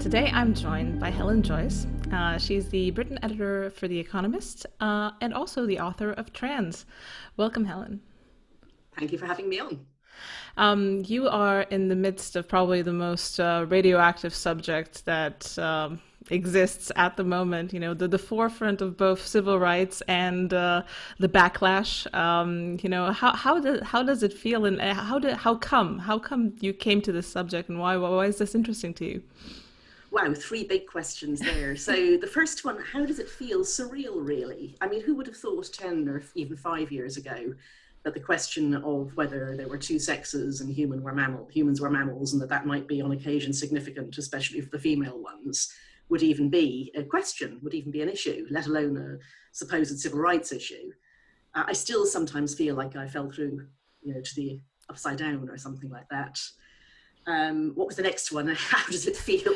Today I'm joined by Helen Joyce. She's the Britain editor for The Economist and also the author of Trans. Welcome, Helen. Thank you for having me on. You are in the midst of probably the most radioactive subject that exists at the moment. You know, the forefront of both civil rights and the backlash. How does it feel, and how come you came to this subject, and why is this interesting to you? Wow, three big questions there. So the first one, how does it feel? Surreal, really. I mean, who would have thought 10 or even 5 years ago that the question of whether there were two sexes and humans were mammals, and that might be on occasion significant, especially for the female ones, would even be a question, would even be an issue, let alone a supposed civil rights issue. I still sometimes feel like I fell through, to the upside down or something like that. What was the next one? How does it feel?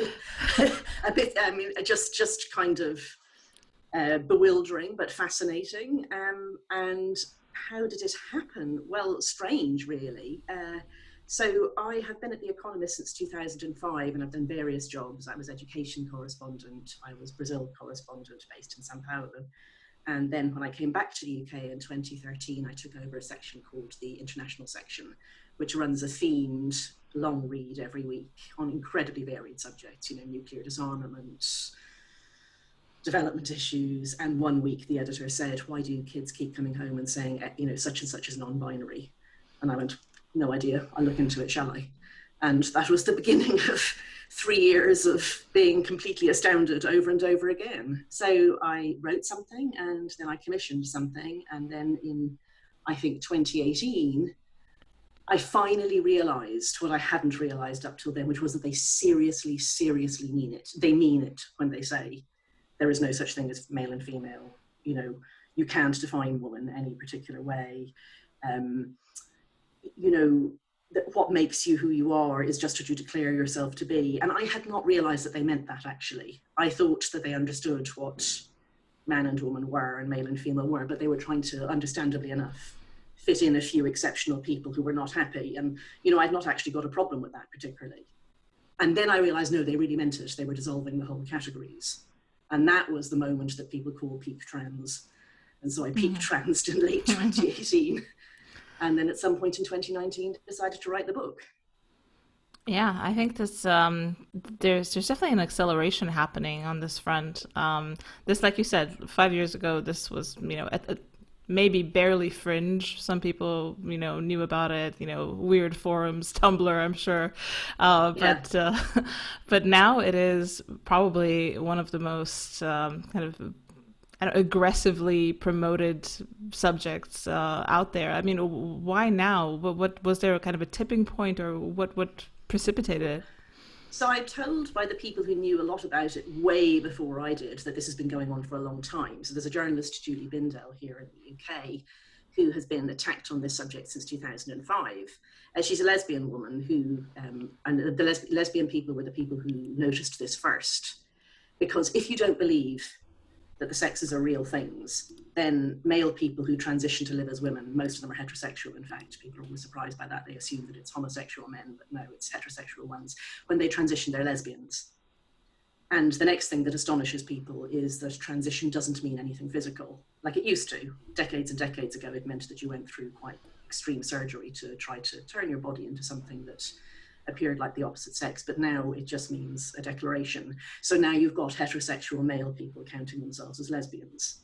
A bit, I mean, just kind of bewildering, but fascinating. And how did it happen? Well, strange, really. So I have been at The Economist since 2005, and I've done various jobs. I was education correspondent. I was Brazil correspondent based in Sao Paulo. And then when I came back to the UK in 2013, I took over a section called the International section, which runs a themed long read every week on incredibly varied subjects, nuclear disarmament, development issues. And one week the editor said, why do kids keep coming home and saying, such and such is non-binary? And I went, no idea, I'll look into it, shall I? And that was the beginning of 3 years of being completely astounded over and over again. So I wrote something, and then I commissioned something. And then in, I think, 2018, I finally realized what I hadn't realized up till then, which was that they seriously, seriously mean it. They mean it when they say there is no such thing as male and female. You can't define woman any particular way. That what makes you who you are is just what you declare yourself to be. And I had not realized that they meant that, actually. I thought that they understood what man and woman were and male and female were, but they were trying to, understandably enough, fit in a few exceptional people who were not happy. And, I'd not actually got a problem with that particularly. And then I realized, no, they really meant it. They were dissolving the whole categories. And that was the moment that people call peak trans. And so I peak transed in late 2018. And then at some point in 2019, decided to write the book. Yeah, I think this there's definitely an acceleration happening on this front. This, like you said, 5 years ago, this was maybe barely fringe. Some people knew about it. Weird forums, Tumblr, I'm sure. Yeah. But now it is probably one of the most kind of aggressively promoted subjects out there. I mean, why now? What was there kind of a tipping point, or what precipitated it? So I'm told by the people who knew a lot about it way before I did that this has been going on for a long time. So there's a journalist, Julie Bindel, here in the UK, who has been attacked on this subject since 2005. She's a lesbian woman who, and the lesbian people were the people who noticed this first. Because if you don't believe that the sexes are real things, then male people who transition to live as women, most of them are heterosexual, in fact. People are always surprised by that. They assume that it's homosexual men, but no, it's heterosexual ones. When they transition, they're lesbians. And the next thing that astonishes people is that transition doesn't mean anything physical, like it used to. Decades and decades ago, it meant that you went through quite extreme surgery to try to turn your body into something that appeared like the opposite sex, but now it just means a declaration. So now you've got heterosexual male people counting themselves as lesbians.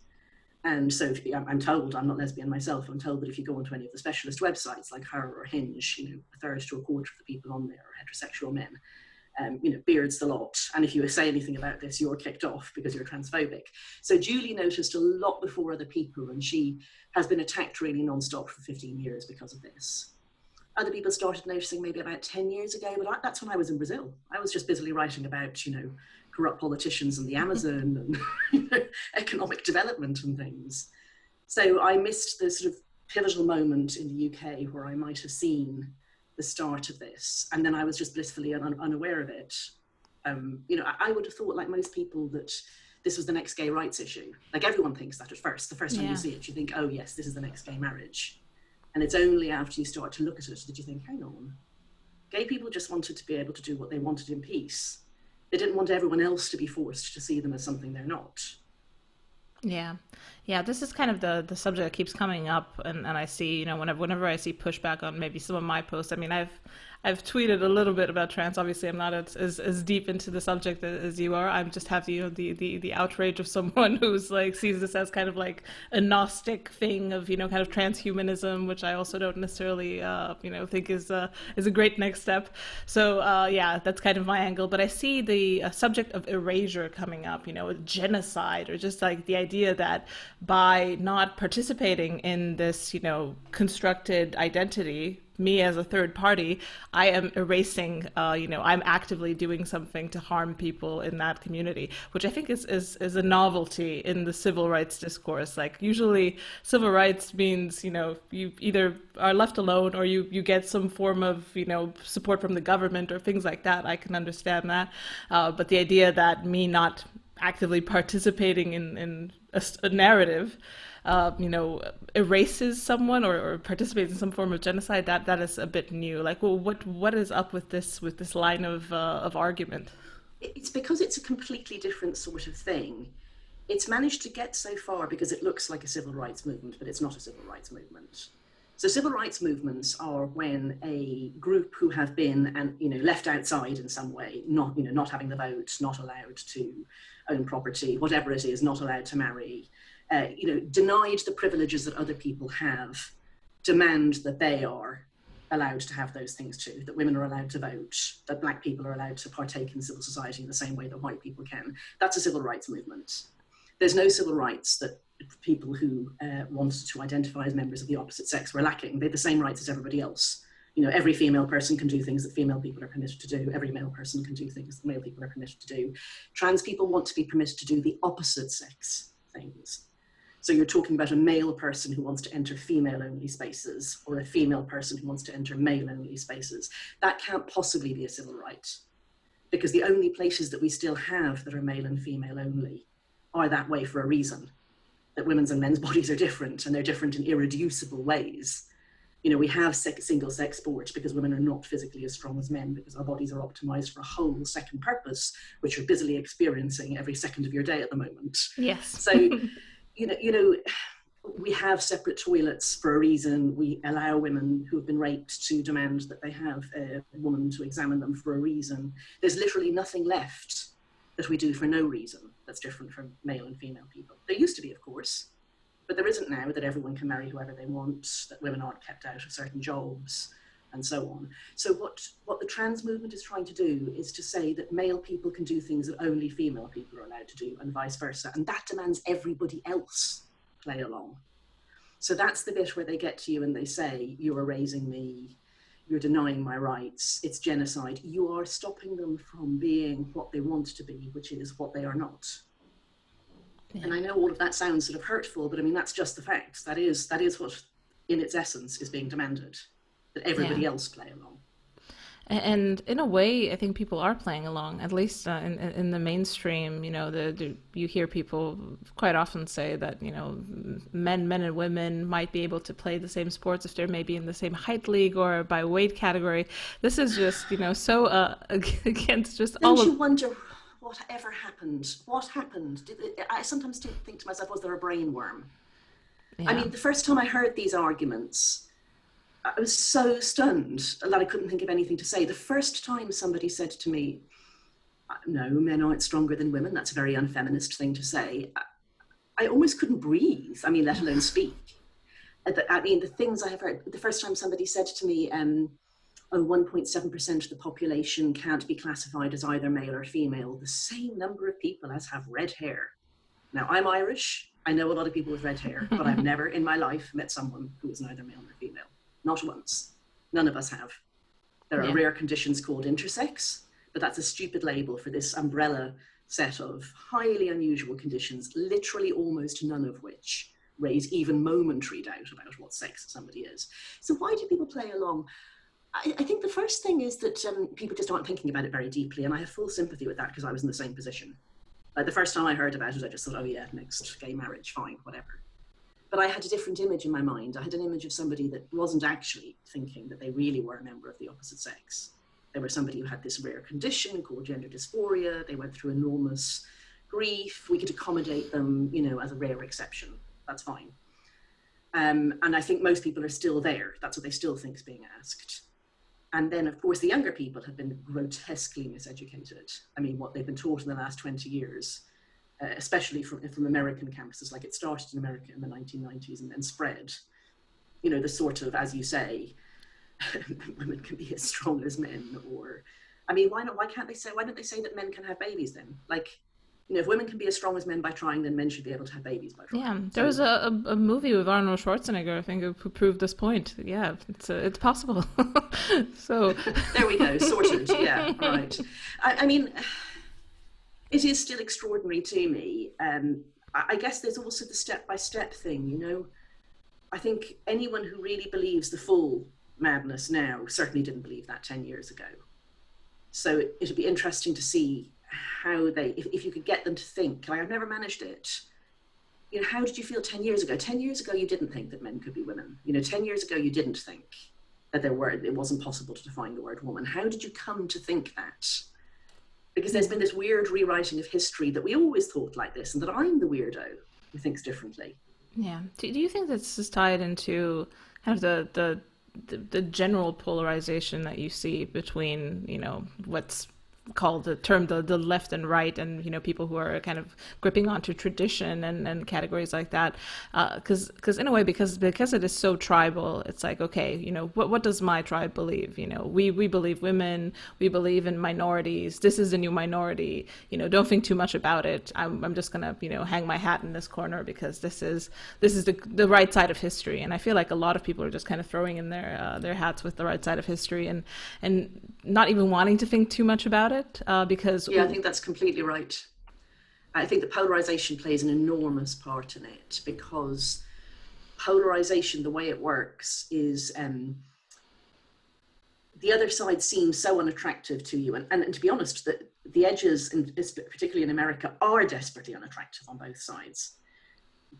And so I'm told, I'm not lesbian myself, I'm told that if you go onto any of the specialist websites like Her or Hinge, a third to a quarter of the people on there are heterosexual men. Beards the lot. And if you say anything about this, you're kicked off because you're transphobic. So Julie noticed a lot before other people, and she has been attacked really non-stop for 15 years because of this. Other people started noticing maybe about 10 years ago, but that's when I was in Brazil. I was just busily writing about, corrupt politicians and the Amazon and economic development and things. So I missed the sort of pivotal moment in the UK where I might have seen the start of this. And then I was just blissfully unaware of it. I would have thought, like most people, that this was the next gay rights issue. Like everyone thinks that at first. The first time you see it, you think, oh yes, this is the next gay marriage. And it's only after you start to look at it that you think, hang on, gay people just wanted to be able to do what they wanted in peace. They didn't want everyone else to be forced to see them as something they're not. Yeah. Yeah, this is kind of the subject that keeps coming up, and I see, whenever I see pushback on maybe some of my posts. I mean, I've tweeted a little bit about trans. Obviously, I'm not as deep into the subject as you are. I'm just have the outrage of someone who's like sees this as kind of like a Gnostic thing of kind of transhumanism, which I also don't necessarily think is a great next step. So yeah, that's kind of my angle. But I see the subject of erasure coming up. Genocide, or just like the idea that by not participating in this constructed identity, me as a third party, I am erasing, I'm actively doing something to harm people in that community, which I think is a novelty in the civil rights discourse. Like usually civil rights means, you either are left alone or you get some form of, support from the government or things like that. I can understand that. But the idea that me not actively participating in a narrative erases someone or participates in some form of genocide, that is a bit new. Like, well, what is up with this line of argument? It's because it's a completely different sort of thing. It's managed to get so far because it looks like a civil rights movement, but it's not a civil rights movement. So civil rights movements are when a group who have been left outside in some way, not having the vote, not allowed to own property, whatever it is, not allowed to marry, denied the privileges that other people have, demand that they are allowed to have those things too, that women are allowed to vote, that Black people are allowed to partake in civil society in the same way that white people can. That's a civil rights movement. There's no civil rights that people who wanted to identify as members of the opposite sex were lacking. They have the same rights as everybody else. Every female person can do things that female people are permitted to do. Every male person can do things that male people are permitted to do. Trans people want to be permitted to do the opposite sex things. So you're talking about a male person who wants to enter female-only spaces, or a female person who wants to enter male-only spaces. That can't possibly be a civil right, because the only places that we still have that are male and female only are that way for a reason, that women's and men's bodies are different, and they're different in irreducible ways. We have single-sex sport because women are not physically as strong as men, because our bodies are optimized for a whole second purpose, which you're busily experiencing every second of your day at the moment. Yes. So, we have separate toilets for a reason. We allow women who have been raped to demand that they have a woman to examine them for a reason. There's literally nothing left that we do for no reason that's different from male and female people. There used to be, of course, but there isn't now, that everyone can marry whoever they want, that women aren't kept out of certain jobs, and so on. So what the trans movement is trying to do is to say that male people can do things that only female people are allowed to do, and vice versa. And that demands everybody else play along. So that's the bit where they get to you and they say, you're erasing me, you're denying my rights, it's genocide. You are stopping them from being what they want to be, which is what they are not. Yeah. And I know all of that sounds sort of hurtful, but I mean, that's just the facts. That is what, in its essence, is being demanded, that everybody else play along. And in a way, I think people are playing along, at least in the mainstream. You hear people quite often say that, men and women might be able to play the same sports if they're maybe in the same height league or by weight category. This is just, so against just all of... Don't you wonder whatever happened? What happened? I sometimes think to myself, was there a brain worm? Yeah. I mean, the first time I heard these arguments, I was so stunned that I couldn't think of anything to say. The first time somebody said to me, no, men aren't stronger than women, that's a very unfeminist thing to say, I almost couldn't breathe, let alone speak. I mean, the things I have heard, the first time somebody said to me, 1.7% of the population can't be classified as either male or female, the same number of people as have red hair. Now, I'm Irish, I know a lot of people with red hair, but I've never in my life met someone who is neither male nor female. Not once. None of us have. There are rare conditions called intersex, but that's a stupid label for this umbrella set of highly unusual conditions, literally almost none of which raise even momentary doubt about what sex somebody is. So why do people play along? I think the first thing is that people just aren't thinking about it very deeply, and I have full sympathy with that because I was in the same position. Like the first time I heard about it, I just thought, oh yeah, next, gay marriage, fine, whatever. But I had a different image in my mind. I had an image of somebody that wasn't actually thinking that they really were a member of the opposite sex. They were somebody who had this rare condition called gender dysphoria. They went through enormous grief. We could accommodate them, you know, as a rare exception. That's fine. And I think most people are still there. That's what they still think is being asked. And then, of course, the younger people have been grotesquely miseducated. I mean, what they've been taught in the last 20 years, especially from American campuses, like it started in America in the 1990s and then spread, you know, the sort of, as you say, women can be as strong as men, or, I mean, why don't they say that men can have babies then? Like, you know, if women can be as strong as men by trying, then men should be able to have babies by trying. Yeah, there was a movie with Arnold Schwarzenegger, I think, who proved this point. Yeah, it's possible. So there we go, sorted. Yeah, right. I mean, it is still extraordinary to me. I guess there's also the step-by-step thing, you know. I think anyone who really believes the full madness now certainly didn't believe that 10 years ago. So it'd be interesting to see how if you could get them to think, like, I've never managed it. You know, how did you feel 10 years ago? 10 years ago, you didn't think that men could be women. You know, 10 years ago, you didn't think that it wasn't possible to define the word woman. How did you come to think that? Because there's been this weird rewriting of history that we always thought like this, and that I'm the weirdo who thinks differently. Yeah. Do you think this is tied into kind of the general polarization that you see between, you know, what's called the left and right, and, you know, people who are kind of gripping onto tradition and categories like that, because in a way, because it is so tribal, it's like, okay, you know, what does my tribe believe? You know, we believe women, we believe in minorities, this is a new minority, you know, don't think too much about it. I'm just gonna, you know, hang my hat in this corner because this is the right side of history. And I feel like a lot of people are just kind of throwing in their hats with the right side of history and not even wanting to think too much about it. Because I think that's completely right. I think that polarization plays an enormous part in it, because polarization, the way it works is the other side seems so unattractive to you, and to be honest, that the edges, particularly in America, are desperately unattractive on both sides.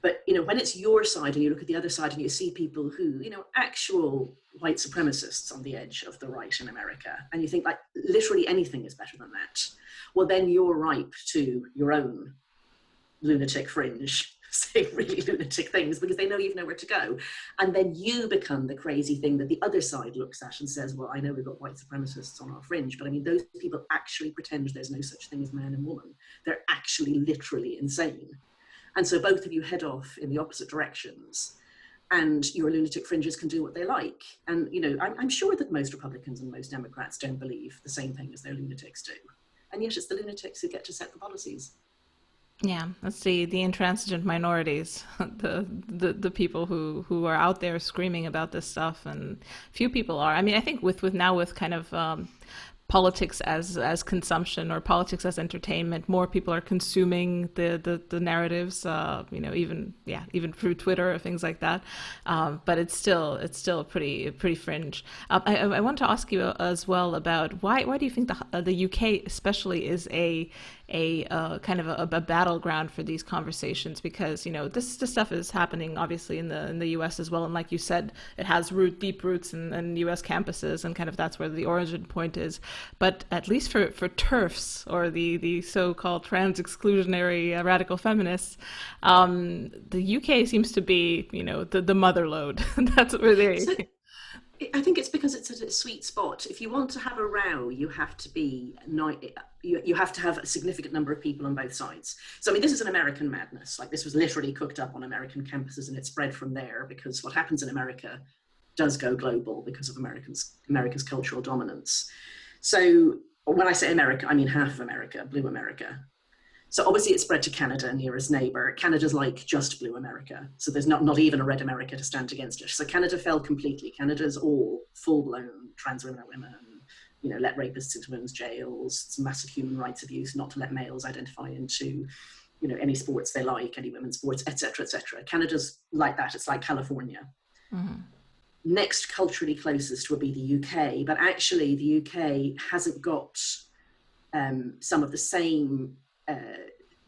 But, you know, when it's your side and you look at the other side and you see people who, you know, actual white supremacists on the edge of the right in America, and you think, like, literally anything is better than that, well, then you're ripe to your own lunatic fringe, saying really lunatic things, because they know you've nowhere to go. And then you become the crazy thing that the other side looks at and says, well, I know we've got white supremacists on our fringe, but I mean, those people actually pretend there's no such thing as man and woman. They're actually literally insane. And so both of you head off in the opposite directions, and your lunatic fringes can do what they like. And, you know, I'm sure that most Republicans and most Democrats don't believe the same thing as their lunatics do. And yet it's the lunatics who get to set the policies. Yeah, let's see, the intransigent minorities, the people who are out there screaming about this stuff, and few people are. I mean, I think with kind of politics as consumption, or politics as entertainment, more people are consuming the narratives, you know, even through Twitter or things like that. But it's still pretty fringe. I want to ask you as well about why do you think the UK especially is a kind of a battleground for these conversations? Because, you know, this stuff is happening obviously in the US as well, and like you said, it has deep roots in US campuses, and kind of that's where the origin point is. But at least for TERFs, or the so-called trans exclusionary radical feminists, the UK seems to be, you know, the mother lode. That's where they. So, I think it's because it's at a sweet spot. If you want to have a row, you have to be you have to have a significant number of people on both sides. So, I mean, this is an American madness. Like, this was literally cooked up on American campuses, and it spread from there, because what happens in America does go global because of America's cultural dominance. So when I say America, I mean half of America, blue America. So obviously it spread to Canada, nearest neighbor. Canada's like just blue America. So there's not even a red America to stand against it. So Canada fell completely. Canada's all full-blown trans women, you know, let rapists into women's jails. It's massive human rights abuse not to let males identify into, you know, any sports they like, any women's sports, etc., etc. Canada's like that. It's like California. Mm-hmm. Next culturally closest would be the UK, but actually the UK hasn't got some of the same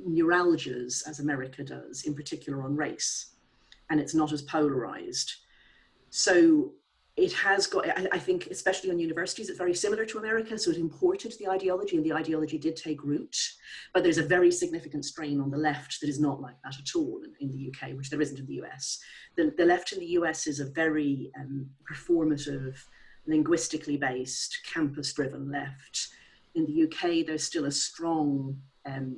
neuralgias as America does, in particular on race, and it's not as polarized. So it has got, I think, especially on universities, it's very similar to America. So it imported the ideology, and the ideology did take root. But there's a very significant strain on the left that is not like that at all in the UK, which there isn't in the US. The left in the US is a very performative, linguistically based, campus-driven left. In the UK, there's still a strong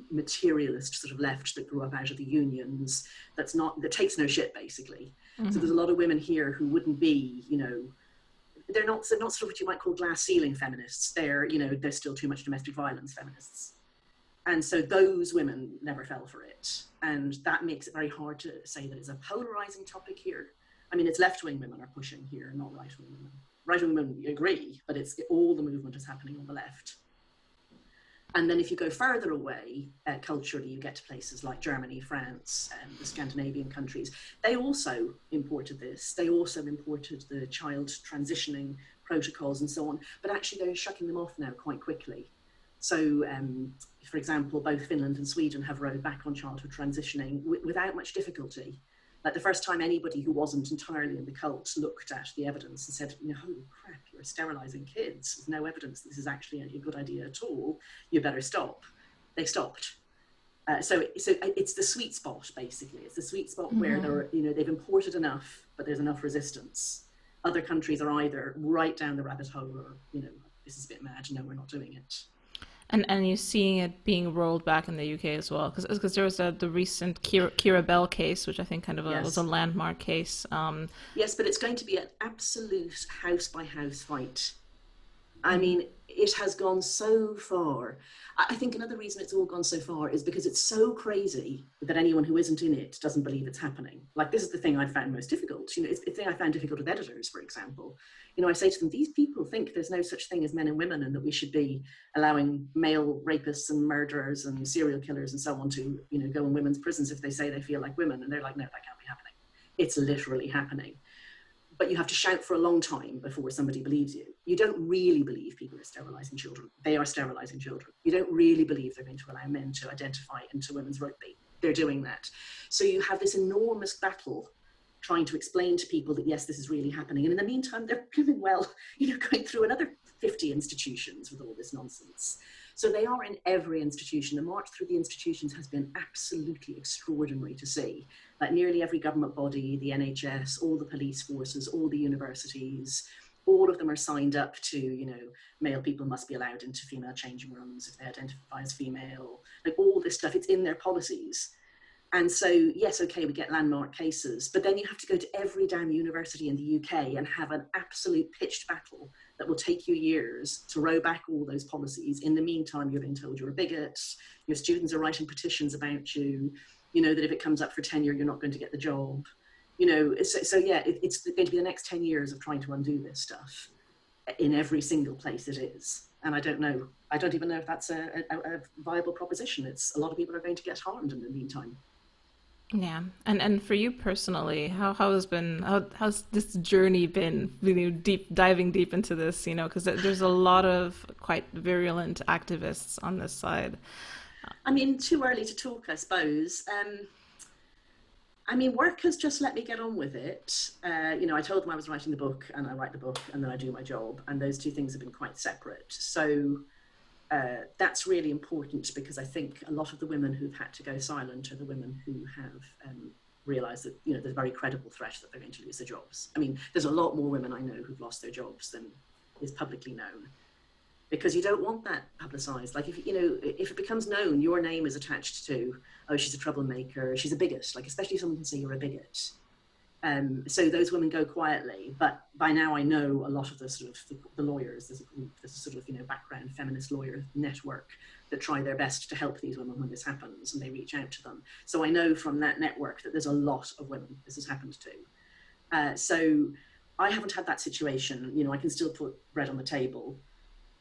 materialist sort of left that grew up out of the unions, that takes no shit, basically. Mm-hmm. So there's a lot of women here who wouldn't be, you know, they're not sort of what you might call glass ceiling feminists. They're still too much domestic violence feminists. And so those women never fell for it. And that makes it very hard to say that it's a polarizing topic here. I mean, it's left-wing women are pushing here, not right-wing women. Right-wing women agree, but all the movement is happening on the left. And then if you go further away, culturally, you get to places like Germany, France, and the Scandinavian countries. They also imported this. They also imported the child transitioning protocols and so on, but actually they're shutting them off now quite quickly. So, for example, both Finland and Sweden have rolled back on childhood transitioning without much difficulty. Like the first time anybody who wasn't entirely in the cult looked at the evidence and said, you know, holy crap, you're sterilizing kids. There's no evidence this is actually a good idea at all. You better stop. They stopped. So it's the sweet spot, basically. It's the sweet spot where they've imported enough, but there's enough resistance. Other countries are either right down the rabbit hole or, you know, this is a bit mad. No, we're not doing it. And you're seeing it being rolled back in the UK as well, because there was the recent Kira Bell case, which I think kind of was a landmark case. Yes, but it's going to be an absolute house by house fight. I mean, it has gone so far. I think another reason it's all gone so far is because it's so crazy that anyone who isn't in it doesn't believe it's happening. Like, this is the thing I found most difficult. You know, it's the thing I found difficult with editors, for example. You know, I say to them, these people think there's no such thing as men and women, and that we should be allowing male rapists and murderers and serial killers and so on to, you know, go in women's prisons if they say they feel like women. And they're like, no, that can't be happening. It's literally happening. But you have to shout for a long time before somebody believes you. You don't really believe people are sterilizing children. They are sterilizing children. You don't really believe they're going to allow men to identify into women's rugby. They're doing that. So you have this enormous battle trying to explain to people that, yes, this is really happening. And in the meantime, they're going through another 50 institutions with all this nonsense. So they are in every institution. The march through the institutions has been absolutely extraordinary to see. Like nearly every government body, the NHS, all the police forces, all the universities, all of them are signed up to, you know, male people must be allowed into female changing rooms if they identify as female, like all this stuff, it's in their policies. And so, yes, okay, we get landmark cases, but then you have to go to every damn university in the UK and have an absolute pitched battle that will take you years to row back all those policies. In the meantime, you're being told you're a bigot, your students are writing petitions about you, you know, that if it comes up for tenure, you're not going to get the job. You know, so yeah, it's going to be the next 10 years of trying to undo this stuff in every single place it is. And I don't even know if that's a viable proposition. It's a lot of people are going to get harmed in the meantime. Yeah, and for you personally, how's this journey been? Really diving deep into this, you know, because there's a lot of quite virulent activists on this side. I mean, too early to talk, I suppose. I mean, work has just let me get on with it. You know, I told them I was writing the book, and I write the book, and then I do my job, and those two things have been quite separate. So that's really important, because I think a lot of the women who've had to go silent are the women who have realised that, you know, there's a very credible threat that they're going to lose their jobs. I mean, there's a lot more women I know who've lost their jobs than is publicly known, because you don't want that publicised. Like, if it becomes known, your name is attached to, oh, she's a troublemaker, she's a bigot, like, especially if someone can say you're a bigot. So those women go quietly, but by now I know a lot of the sort of the lawyers. There's a group, there's a sort of, you know, background feminist lawyer network that try their best to help these women when this happens, and they reach out to them. So I know from that network that there's a lot of women this has happened to. So I haven't had that situation. You know, I can still put bread on the table.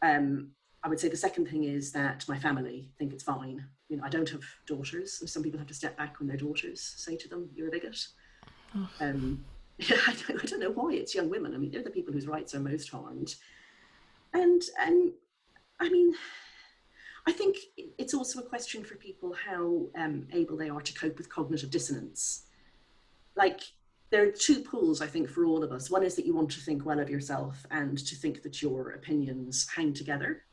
I would say the second thing is that my family think it's fine. You know, I don't have daughters, and some people have to step back when their daughters say to them, "You're a bigot." Yeah, I don't know why. It's young women. I mean, they're the people whose rights are most harmed. And I mean, I think it's also a question for people how able they are to cope with cognitive dissonance. Like, there are two pools, I think, for all of us. One is that you want to think well of yourself and to think that your opinions hang together.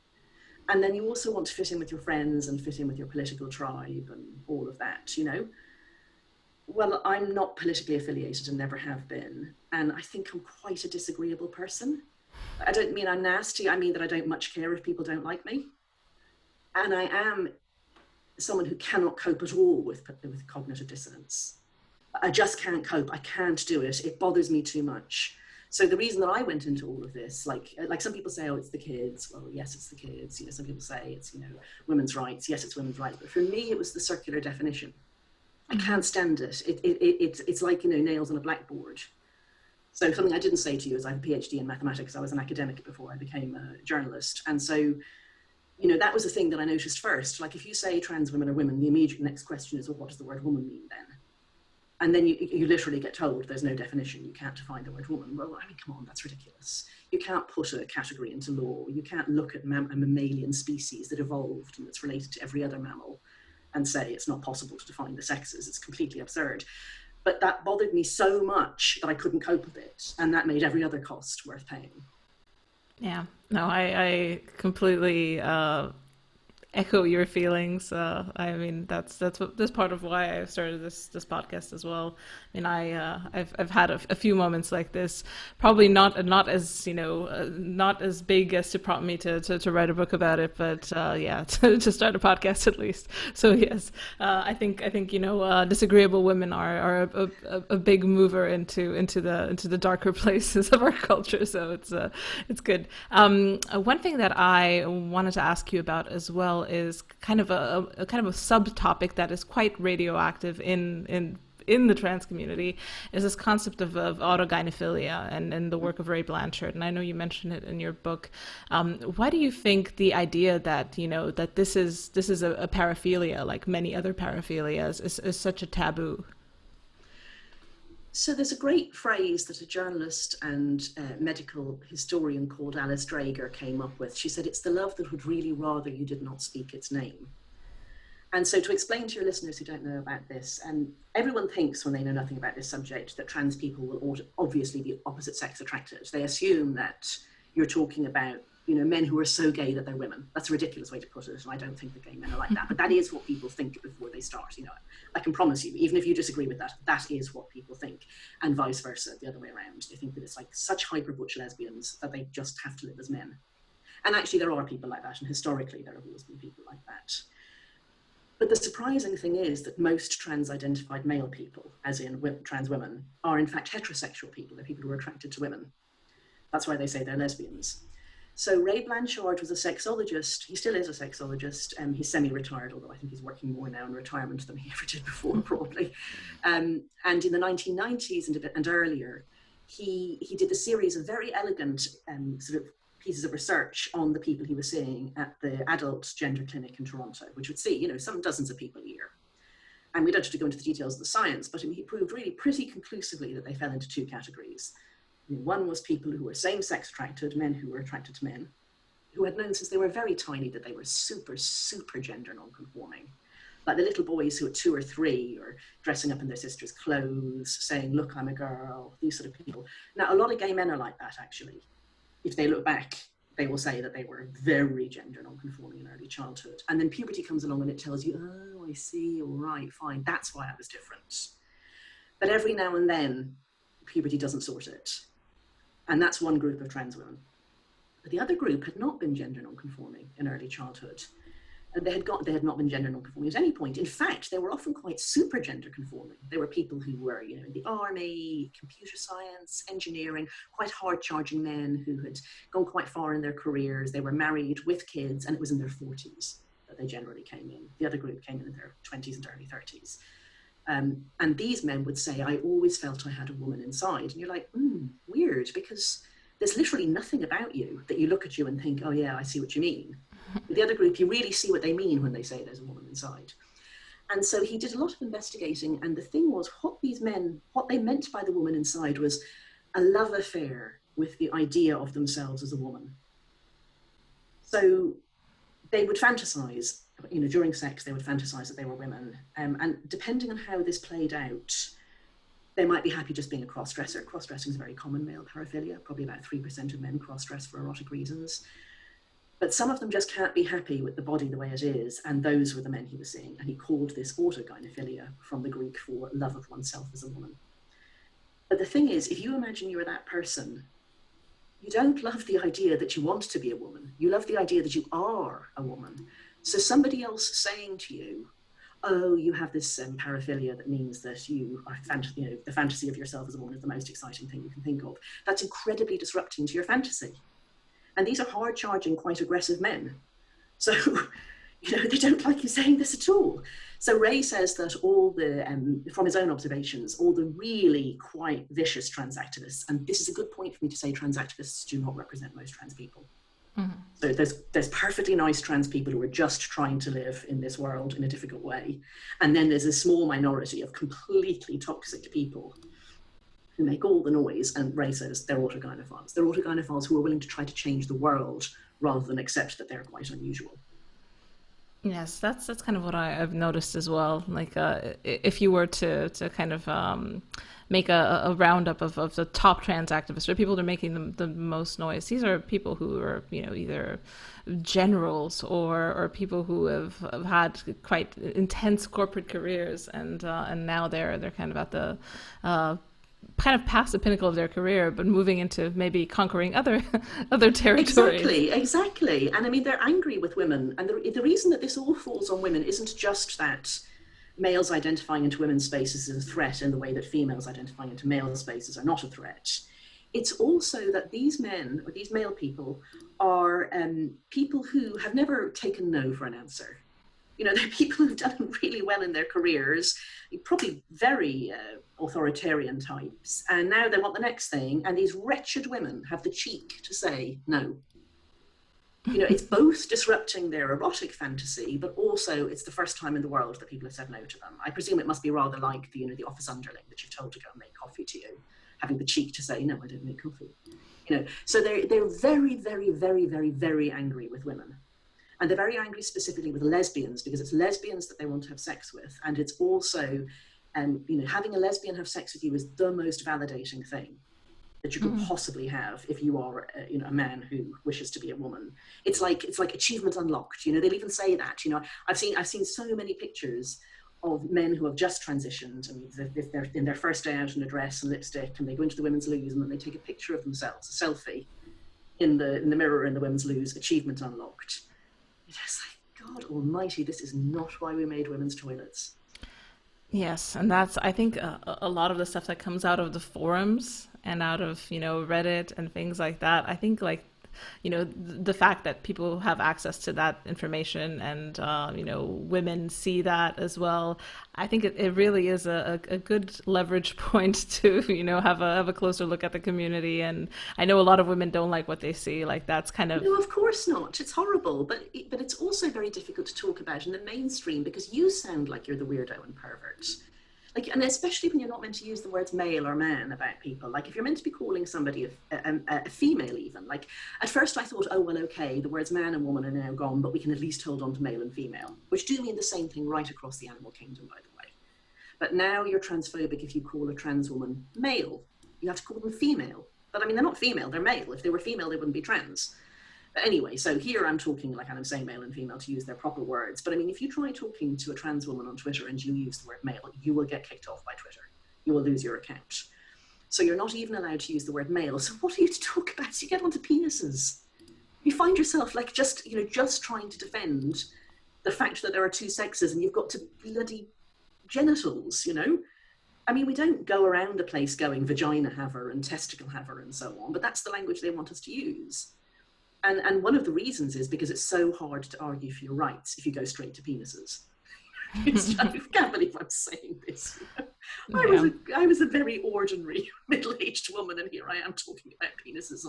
And then you also want to fit in with your friends and fit in with your political tribe and all of that, you know. Well, I'm not politically affiliated and never have been. And I think I'm quite a disagreeable person. I don't mean I'm nasty. I mean that I don't much care if people don't like me. And I am someone who cannot cope at all with cognitive dissonance. I just can't cope. I can't do it. It bothers me too much. So the reason that I went into all of this, like some people say, oh, it's the kids. Well, yes, it's the kids. You know, some people say it's, you know, women's rights. Yes, it's women's rights. But for me, it was the circular definition. I can't stand it. It's like, you know, nails on a blackboard. So something I didn't say to you is I have a PhD in mathematics. I was an academic before I became a journalist. And so, you know, that was the thing that I noticed first. Like if you say trans women are women, the immediate next question is, well, what does the word woman mean then? And then you literally get told there's no definition. You can't define the word woman. Well, I mean, come on, that's ridiculous. You can't put a category into law. You can't look at a mammalian species that evolved and that's related to every other mammal and say it's not possible to define the sexes. It's completely absurd. But that bothered me so much that I couldn't cope with it. And that made every other cost worth paying. Yeah, no, I completely echo your feelings. I mean, that's part of why I started this podcast as well. I mean, I've had a few moments like this, probably not as, you know, not as big as to prompt me to write a book about it, but yeah, to start a podcast at least. So yes, I think you know, disagreeable women are a big mover into the darker places of our culture. So it's good. One thing that I wanted to ask you about as well is kind of a subtopic that is quite radioactive in the trans community, is this concept of autogynephilia and the work of Ray Blanchard. And I know you mentioned it in your book. Why do you think the idea that, you know, that this is a paraphilia like many other paraphilias is such a taboo? So there's a great phrase that a journalist and medical historian called Alice Drager came up with. She said, it's the love that would really rather you did not speak its name. And so to explain to your listeners who don't know about this, and everyone thinks when they know nothing about this subject that trans people will obviously be opposite sex attracted. They assume that you're talking about, you know, men who are so gay that they're women. That's a ridiculous way to put it. And I don't think that gay men are like that, but that is what people think before they start. You know, I can promise you, even if you disagree with that, that is what people think, and vice versa, the other way around. They think that it's like such hyper butch lesbians that they just have to live as men. And actually there are people like that. And historically, there have always been people like that. But the surprising thing is that most trans-identified male people, as in trans women, are in fact heterosexual people. They're people who are attracted to women. That's why they say they're lesbians. So Ray Blanchard was a sexologist. He still is a sexologist. He's semi-retired, although I think he's working more now in retirement than he ever did before, probably. And in the 1990s and earlier, he did a series of very elegant sort of pieces of research on the people he was seeing at the adult gender clinic in Toronto, which would see, you know, some dozens of people a year. And we don't have to go into the details of the science, but he proved really pretty conclusively that they fell into two categories. One was people who were same-sex attracted, men who were attracted to men, who had known since they were very tiny that they were super, super gender non-conforming. Like the little boys who at 2 or 3 are dressing up in their sister's clothes, saying, look, I'm a girl, these sort of people. Now, a lot of gay men are like that, actually. If they look back, they will say that they were very gender non-conforming in early childhood. And then puberty comes along and it tells you, oh, I see, all right, fine, that's why I was different. But every now and then, puberty doesn't sort it. And that's one group of trans women. But the other group had not been gender non-conforming in early childhood. And they had not been gender non-conforming at any point. In fact, they were often quite super gender conforming. They were people who were, you know, in the army, computer science, engineering, quite hard-charging men who had gone quite far in their careers. They were married with kids, and it was in their 40s that they generally came in. The other group came in their 20s and early 30s. And these men would say, I always felt I had a woman inside. And you're like, weird, because there's literally nothing about you that you look at you and think, oh yeah, I see what you mean. With the other group, you really see what they mean when they say there's a woman inside. And so he did a lot of investigating. And the thing was, what these men, what they meant by the woman inside was a love affair with the idea of themselves as a woman. So they would fantasize, you know, during sex, they would fantasize that they were women. And depending on how this played out, They might be happy just being a cross-dresser. Cross-dressing is a very common male paraphilia. Probably about 3% of men cross-dress for erotic reasons. But some of them just can't be happy with the body the way it is, and those were the men he was seeing. And he called this autogynephilia, from the Greek for love of oneself as a woman. But the thing is, if you imagine you're that person, you don't love the idea that you want to be a woman. You love the idea that you are a woman. So somebody else saying to you, oh, you have this paraphilia that means that you are, the fantasy of yourself as a woman is the most exciting thing you can think of. That's incredibly disrupting to your fantasy. And these are hard-charging, quite aggressive men. So, they don't like you saying this at all. So Ray says that all the, from his own observations, all the really quite vicious trans activists, and this is a good point for me to say trans activists do not represent most trans people. Mm-hmm. So there's perfectly nice trans people who are just trying to live in this world in a difficult way. And then there's a small minority of completely toxic people who make all the noise, and Ray says they're autogynephiles. They're autogynephiles who are willing to try to change the world rather than accept that they're quite unusual. Yes, that's kind of what I've noticed as well. Like, if you were to kind of make a roundup of the top trans activists, or people that are making the most noise, these are people who are, either generals or people who have had quite intense corporate careers, and now they're kind of at the kind of past the pinnacle of their career, but moving into maybe conquering other territories. Exactly. And I mean, they're angry with women. And the reason that this all falls on women isn't just that males identifying into women's spaces is a threat in the way that females identifying into male spaces are not a threat. It's also that these men, or these male people, are people who have never taken no for an answer. They're people who've done really well in their careers, probably very authoritarian types, and now they want the next thing, and these wretched women have the cheek to say no. It's both disrupting their erotic fantasy, but also it's the first time in the world that people have said no to them. I presume it must be rather like the office underling that you've told to go and make coffee to you, having the cheek to say, no, I don't make coffee. So they're very, very, very, very, very angry with women. And they're very angry specifically with lesbians, because it's lesbians that they want to have sex with. And it's also, having a lesbian have sex with you is the most validating thing that you could possibly have if you are, a man who wishes to be a woman. It's like achievement unlocked. They'll even say that. I've seen so many pictures of men who have just transitioned, and if they're in their first day out in a dress and lipstick, and they go into the women's loos, and then they take a picture of themselves, a selfie, in the mirror in the women's loos, achievement unlocked. It's like, God almighty, this is not why we made women's toilets. Yes, and that's, I think, a lot of the stuff that comes out of the forums and out of, Reddit and things like that. I think, the fact that people have access to that information and, women see that as well. I think it really is a good leverage point to, have a closer look at the community. And I know a lot of women don't like what they see. Like, that's kind of... No, of course not. It's horrible. But it's also very difficult to talk about in the mainstream, because you sound like you're the weirdo and pervert. And especially when you're not meant to use the words male or man about people. Like, if you're meant to be calling somebody a female even, at first I thought, oh, well, okay, the words man and woman are now gone, but we can at least hold on to male and female, which do mean the same thing right across the animal kingdom, by the way. But now you're transphobic if you call a trans woman male. You have to call them female. But they're not female, they're male. If they were female, they wouldn't be trans. But anyway, so here I'm talking I'm saying male and female to use their proper words. But if you try talking to a trans woman on Twitter and you use the word male, you will get kicked off by Twitter. You will lose your account. So you're not even allowed to use the word male. So what are you to talk about? You get onto penises. You find yourself just trying to defend the fact that there are two sexes and you've got to bloody genitals, we don't go around the place going vagina haver and testicle haver and so on, but that's the language they want us to use. And one of the reasons is because it's so hard to argue for your rights if you go straight to penises. I can't believe I'm saying this. Yeah. I was a very ordinary middle-aged woman, and here I am talking about penises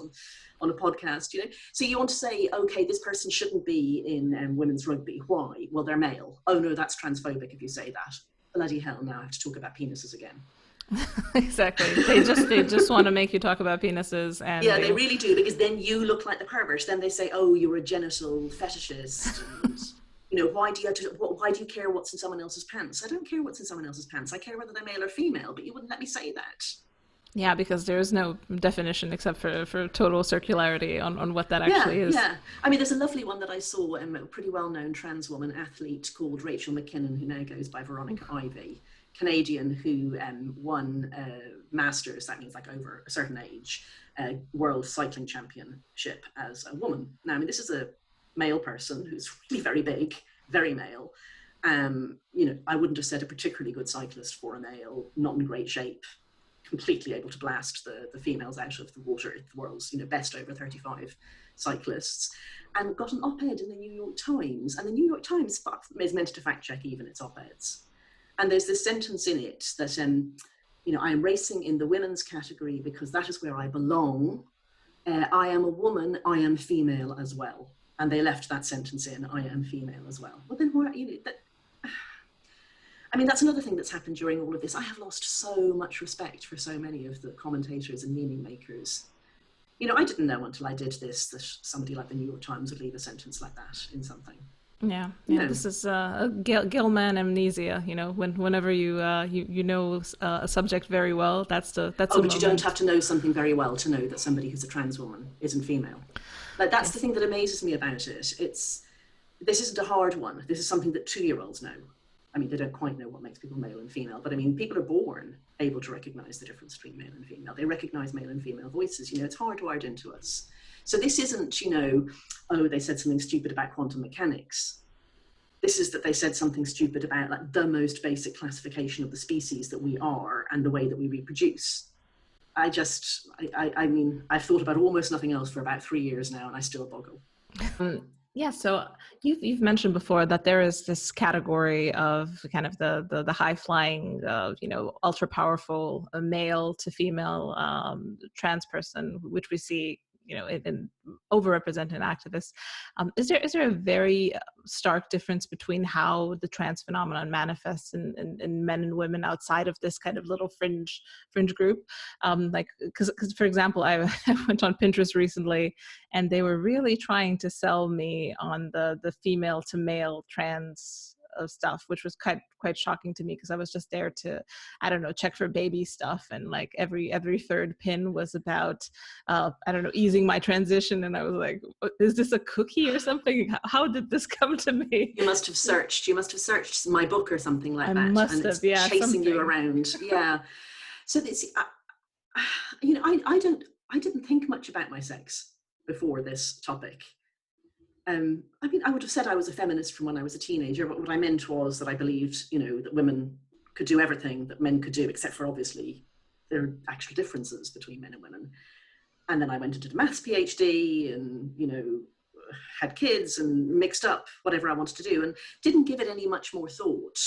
on a podcast, So you want to say, okay, this person shouldn't be in women's rugby. Why? Well, they're male. Oh no, that's transphobic if you say that. Bloody hell, now I have to talk about penises again. Exactly. They just want to make you talk about penises, and yeah, they really do, because then you look like the pervert. Then they say, oh, you're a genital fetishist, and why do you care what's in someone else's pants? I don't care what's in someone else's pants. I care whether they're male or female, but you wouldn't let me say that. Yeah, because there is no definition except for total circularity on what that Yeah, actually is. yeah. I mean, there's a lovely one that I saw, a pretty well-known trans woman athlete called Rachel McKinnon, who now goes by Veronica Ivy, Canadian, who won Masters, that means like over a certain age, World Cycling Championship as a woman. Now, I mean, this is a male person who's really very big, very male. I wouldn't have said a particularly good cyclist for a male, not in great shape, completely able to blast the females out of the water, the world's best over 35 cyclists, and got an op-ed in the New York Times. And the New York Times is meant to fact check even its op-eds. And there's this sentence in it that, I am racing in the women's category because that is where I belong. I am a woman, I am female as well. And they left that sentence in, I am female as well. Well, then that's another thing that's happened during all of this. I have lost so much respect for so many of the commentators and meaning makers. I didn't know until I did this that somebody like the New York Times would leave a sentence like that in something. Yeah. This is Gilman amnesia. Whenever you know a subject very well, that's but you don't have to know something very well to know that somebody who's a trans woman isn't female. Like that's the thing that amazes me about it. This isn't a hard one. This is something that 2-year-olds know. I mean, they don't quite know what makes people male and female, but I mean, people are born able to recognize the difference between male and female. They recognize male and female voices. It's hardwired into us. So this isn't, they said something stupid about quantum mechanics. This is that they said something stupid about like the most basic classification of the species that we are and the way that we reproduce. I mean, I've thought about almost nothing else for about 3 years now, and I still boggle. Yeah, so you've mentioned before that there is this category of kind of the high flying, ultra powerful male to female trans person, which we see in overrepresented activists. Is there a very stark difference between how the trans phenomenon manifests in men and women outside of this kind of little fringe group? Because for example, I went on Pinterest recently, and they were really trying to sell me on the female to male trans stuff, which was quite shocking to me because I was just there to, I don't know, check for baby stuff, and like every third pin was about easing my transition, and I was like, is this a cookie or something? How did this come to me? You must have searched my book or something like that. I must have, yeah, chasing something. you around. Yeah. So this, I didn't think much about my sex before this topic. I mean, I would have said I was a feminist from when I was a teenager, but what I meant was that I believed, that women could do everything that men could do, except for obviously there are actual differences between men and women. And then I went and did a maths PhD and, had kids and mixed up whatever I wanted to do and didn't give it any much more thought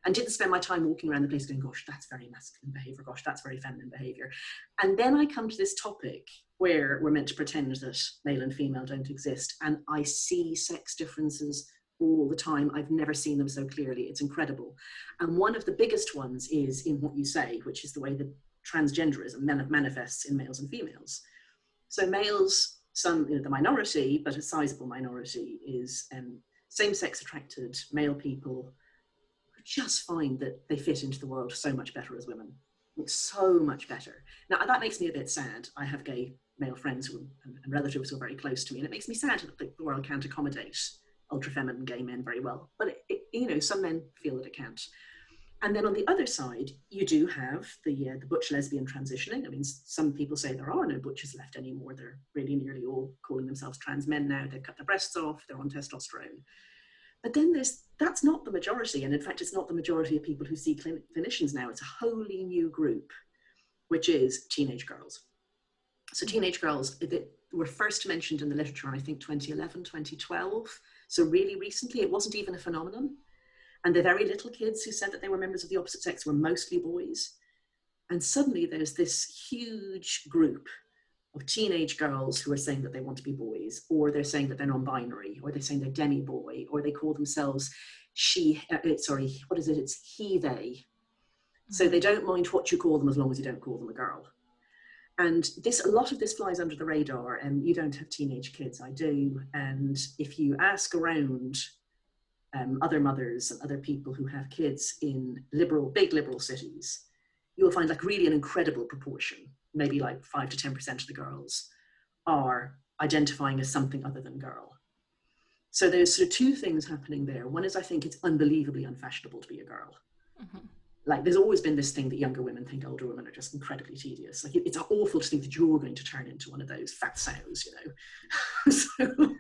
and didn't spend my time walking around the place going, gosh, that's very masculine behavior. Gosh, that's very feminine behavior. And then I come to this topic where we're meant to pretend that male and female don't exist. And I see sex differences all the time. I've never seen them so clearly. It's incredible. And one of the biggest ones is in what you say, which is the way that transgenderism manifests in males and females. So males, the minority, but a sizable minority, is same-sex attracted male people who just find that they fit into the world so much better as women. It's so much better. Now, that makes me a bit sad. I have gay male friends and relatives who are very close to me, and it makes me sad that the world can't accommodate ultra-feminine gay men very well. But, some men feel that it can't. And then on the other side, you do have the butch lesbian transitioning. I mean, some people say there are no butches left anymore. They're really nearly all calling themselves trans men now. They've cut their breasts off. They're on testosterone. But then that's not the majority. And in fact, it's not the majority of people who see clinicians now. It's a wholly new group, which is teenage girls. So teenage girls were first mentioned in the literature in, I think, 2011, 2012. So really recently, it wasn't even a phenomenon. And the very little kids who said that they were members of the opposite sex were mostly boys. And suddenly there's this huge group of teenage girls who are saying that they want to be boys, or they're saying that they're non-binary, or they're saying they're demi-boy, or they call themselves it's he, they. So they don't mind what you call them as long as you don't call them a girl. And a lot of this flies under the radar, and you don't have teenage kids, I do. And if you ask around, other mothers and other people who have kids in big liberal cities, you'll find like really an incredible proportion, maybe like 5 to 10% of the girls are identifying as something other than girl. So there's sort of two things happening there. One is I think it's unbelievably unfashionable to be a girl. Mm-hmm. Like there's always been this thing that younger women think older women are just incredibly tedious. Like it's awful to think that you're going to turn into one of those fat sows, you know. So,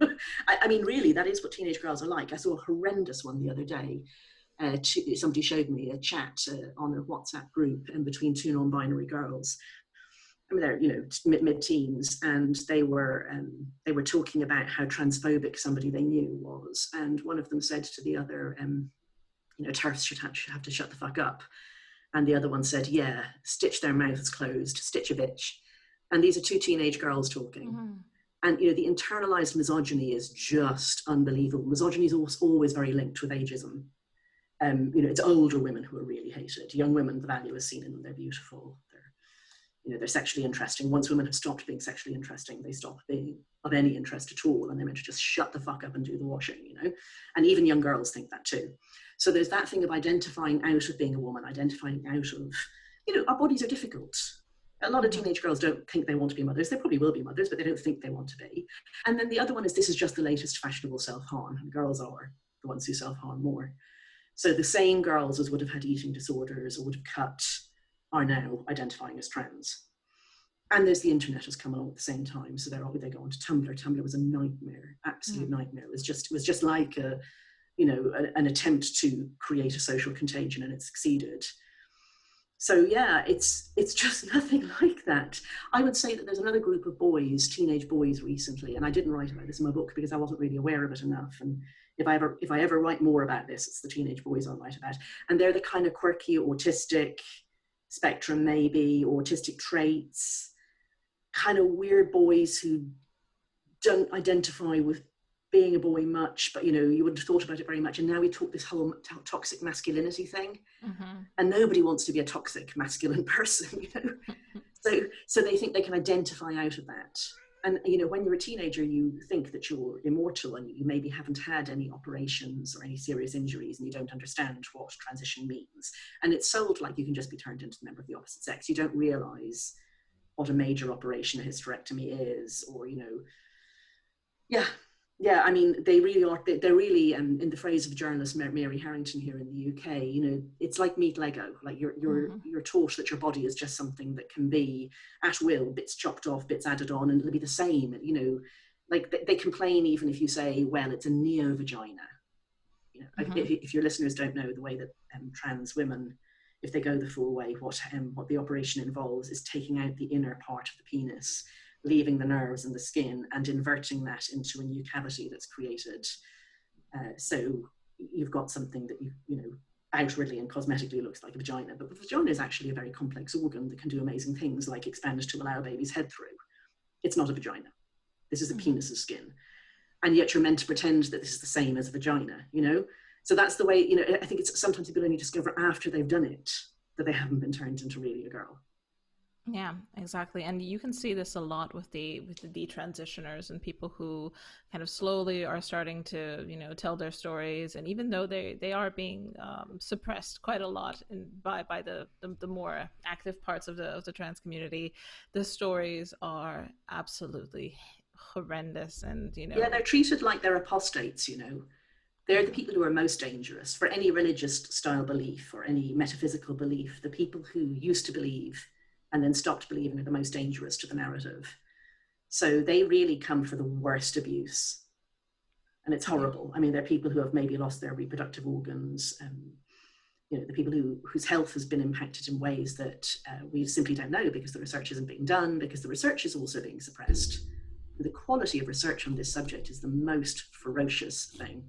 I mean, really, that is what teenage girls are like. I saw a horrendous one the other day. Somebody showed me a chat on a WhatsApp group between two non-binary girls. I mean, they're, you know, mid-teens, and they were talking about how transphobic somebody they knew was. And one of them said to the other, you know, TERFs should have to shut the fuck up. And the other one said, yeah, stitch their mouths closed, stitch a bitch. And these are two teenage girls talking. Mm-hmm. And, you know, the internalized misogyny is just unbelievable. Misogyny is always very linked with ageism. You know, it's older women who are really hated. Young women, the value is seen in them. They're beautiful. They're sexually interesting. Once women have stopped being sexually interesting, they stop being of any interest at all. And they're meant to just shut the fuck up and do the washing, you know? And even young girls think that too. So there's that thing of identifying out of being a woman, identifying out of, you know, our bodies are difficult. A lot of teenage girls don't think they want to be mothers. They probably will be mothers, but they don't think they want to be. And then the other one is this is just the latest fashionable self-harm. And girls are the ones who self-harm more. So the same girls as would have had eating disorders or would have cut are now identifying as trans. And there's the internet has come along at the same time. So they go onto Tumblr. Tumblr was a nightmare, absolute nightmare. It was just like an attempt to create a social contagion, and it succeeded. So yeah, it's just nothing like that. I would say that there's another group of boys, teenage boys recently, and I didn't write about this in my book because I wasn't really aware of it enough. And if I ever write more about this, it's the teenage boys I'll write about. And they're the kind of quirky, autistic spectrum, maybe autistic traits, kind of weird boys who don't identify with being a boy much, but, you know, you wouldn't have thought about it very much. And now we talk this whole toxic masculinity thing, and nobody wants to be a toxic masculine person, you know. So they think they can identify out of that. And, you know, when you're a teenager, you think that you're immortal and you maybe haven't had any operations or any serious injuries, and you don't understand what transition means. And it's sold like you can just be turned into a member of the opposite sex. You don't realize what a major operation a hysterectomy is, or, you know, yeah, I mean, they really are, they're really, in the phrase of journalist Mary Harrington here in the UK, you know, it's like meat Lego. Like you're taught that your body is just something that can be at will, bits chopped off, bits added on, and it'll be the same. You know, like they complain even if you say, well, it's a neo-vagina. You know, if your listeners don't know the way that trans women, if they go the full way, what the operation involves is taking out the inner part of the penis, leaving the nerves and the skin, and inverting that into a new cavity that's created. So you've got something that you know, outwardly and cosmetically looks like a vagina, but the vagina is actually a very complex organ that can do amazing things like expand to allow a baby's head through. It's not a vagina. This is a penis's skin. And yet you're meant to pretend that this is the same as a vagina, you know? So that's the way, you know, I think it's sometimes people only discover after they've done it that they haven't been turned into really a girl. Yeah, exactly. And you can see this a lot with the detransitioners and people who kind of slowly are starting to, you know, tell their stories. And even though they are being suppressed quite a lot by the more active parts of the trans community, the stories are absolutely horrendous. And, you know, yeah, they're treated like they're apostates, you know. They're the people who are most dangerous for any religious style belief or any metaphysical belief. The people who used to believe and then stopped believing are the most dangerous to the narrative. So they really come for the worst abuse. And it's horrible. I mean, they're people who have maybe lost their reproductive organs, you know, the people whose health has been impacted in ways that we simply don't know because the research isn't being done, because the research is also being suppressed. The quality of research on this subject is the most ferocious thing.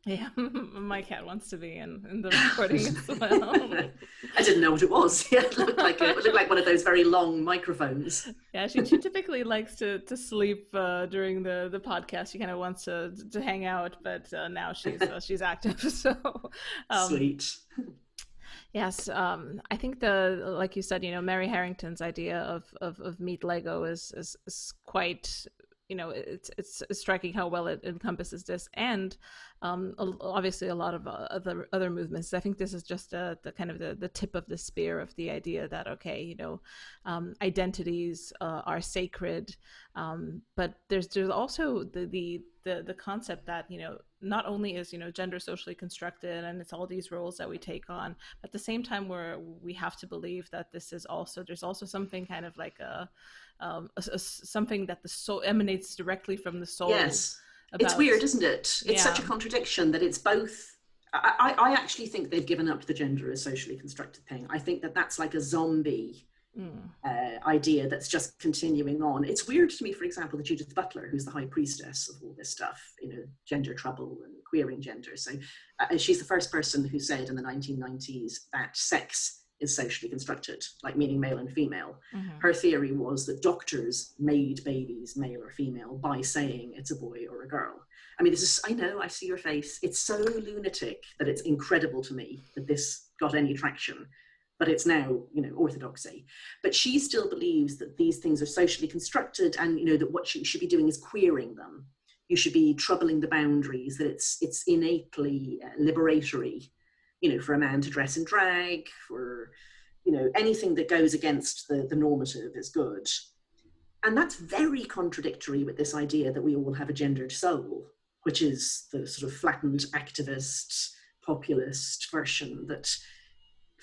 Yeah, my cat wants to be in the recording as well. I didn't know what it was. Yeah, it looked like one of those very long microphones. Yeah, she typically likes to sleep during the podcast. She kind of wants to hang out, but now she's active. So sweet. Yes, I think like you said, you know, Mary Harrington's idea of meat Lego is quite it's striking how well it encompasses this, and obviously a lot of other movements. I think this is just the kind of the tip of the spear of the idea that, okay, identities are sacred, but there's also the concept that, not only is, gender socially constructed and it's all these roles that we take on, but at the same time we have to believe that there's also something kind of like something that the soul emanates directly from the soul. Yes. It's About weird, isn't it? It's such Yeah. a contradiction that it's both. I actually think they've given up the gender as socially constructed thing. I think that that's like a zombie idea that's just continuing on. It's weird to me, for example, that Judith Butler, who's the high priestess of all this stuff, gender trouble and queering gender. So she's the first person who said in the 1990s that sex is socially constructed, like meaning male and female. Mm-hmm. Her theory was that doctors made babies male or female by saying it's a boy or a girl. I mean, I know, I see your face. It's so lunatic that it's incredible to me that this got any traction, but it's now, orthodoxy. But she still believes that these things are socially constructed, and, that what you should be doing is queering them. You should be troubling the boundaries, that it's innately liberatory, for a man to dress in drag, for, anything that goes against the normative is good. And that's very contradictory with this idea that we all have a gendered soul, which is the sort of flattened activist, populist version that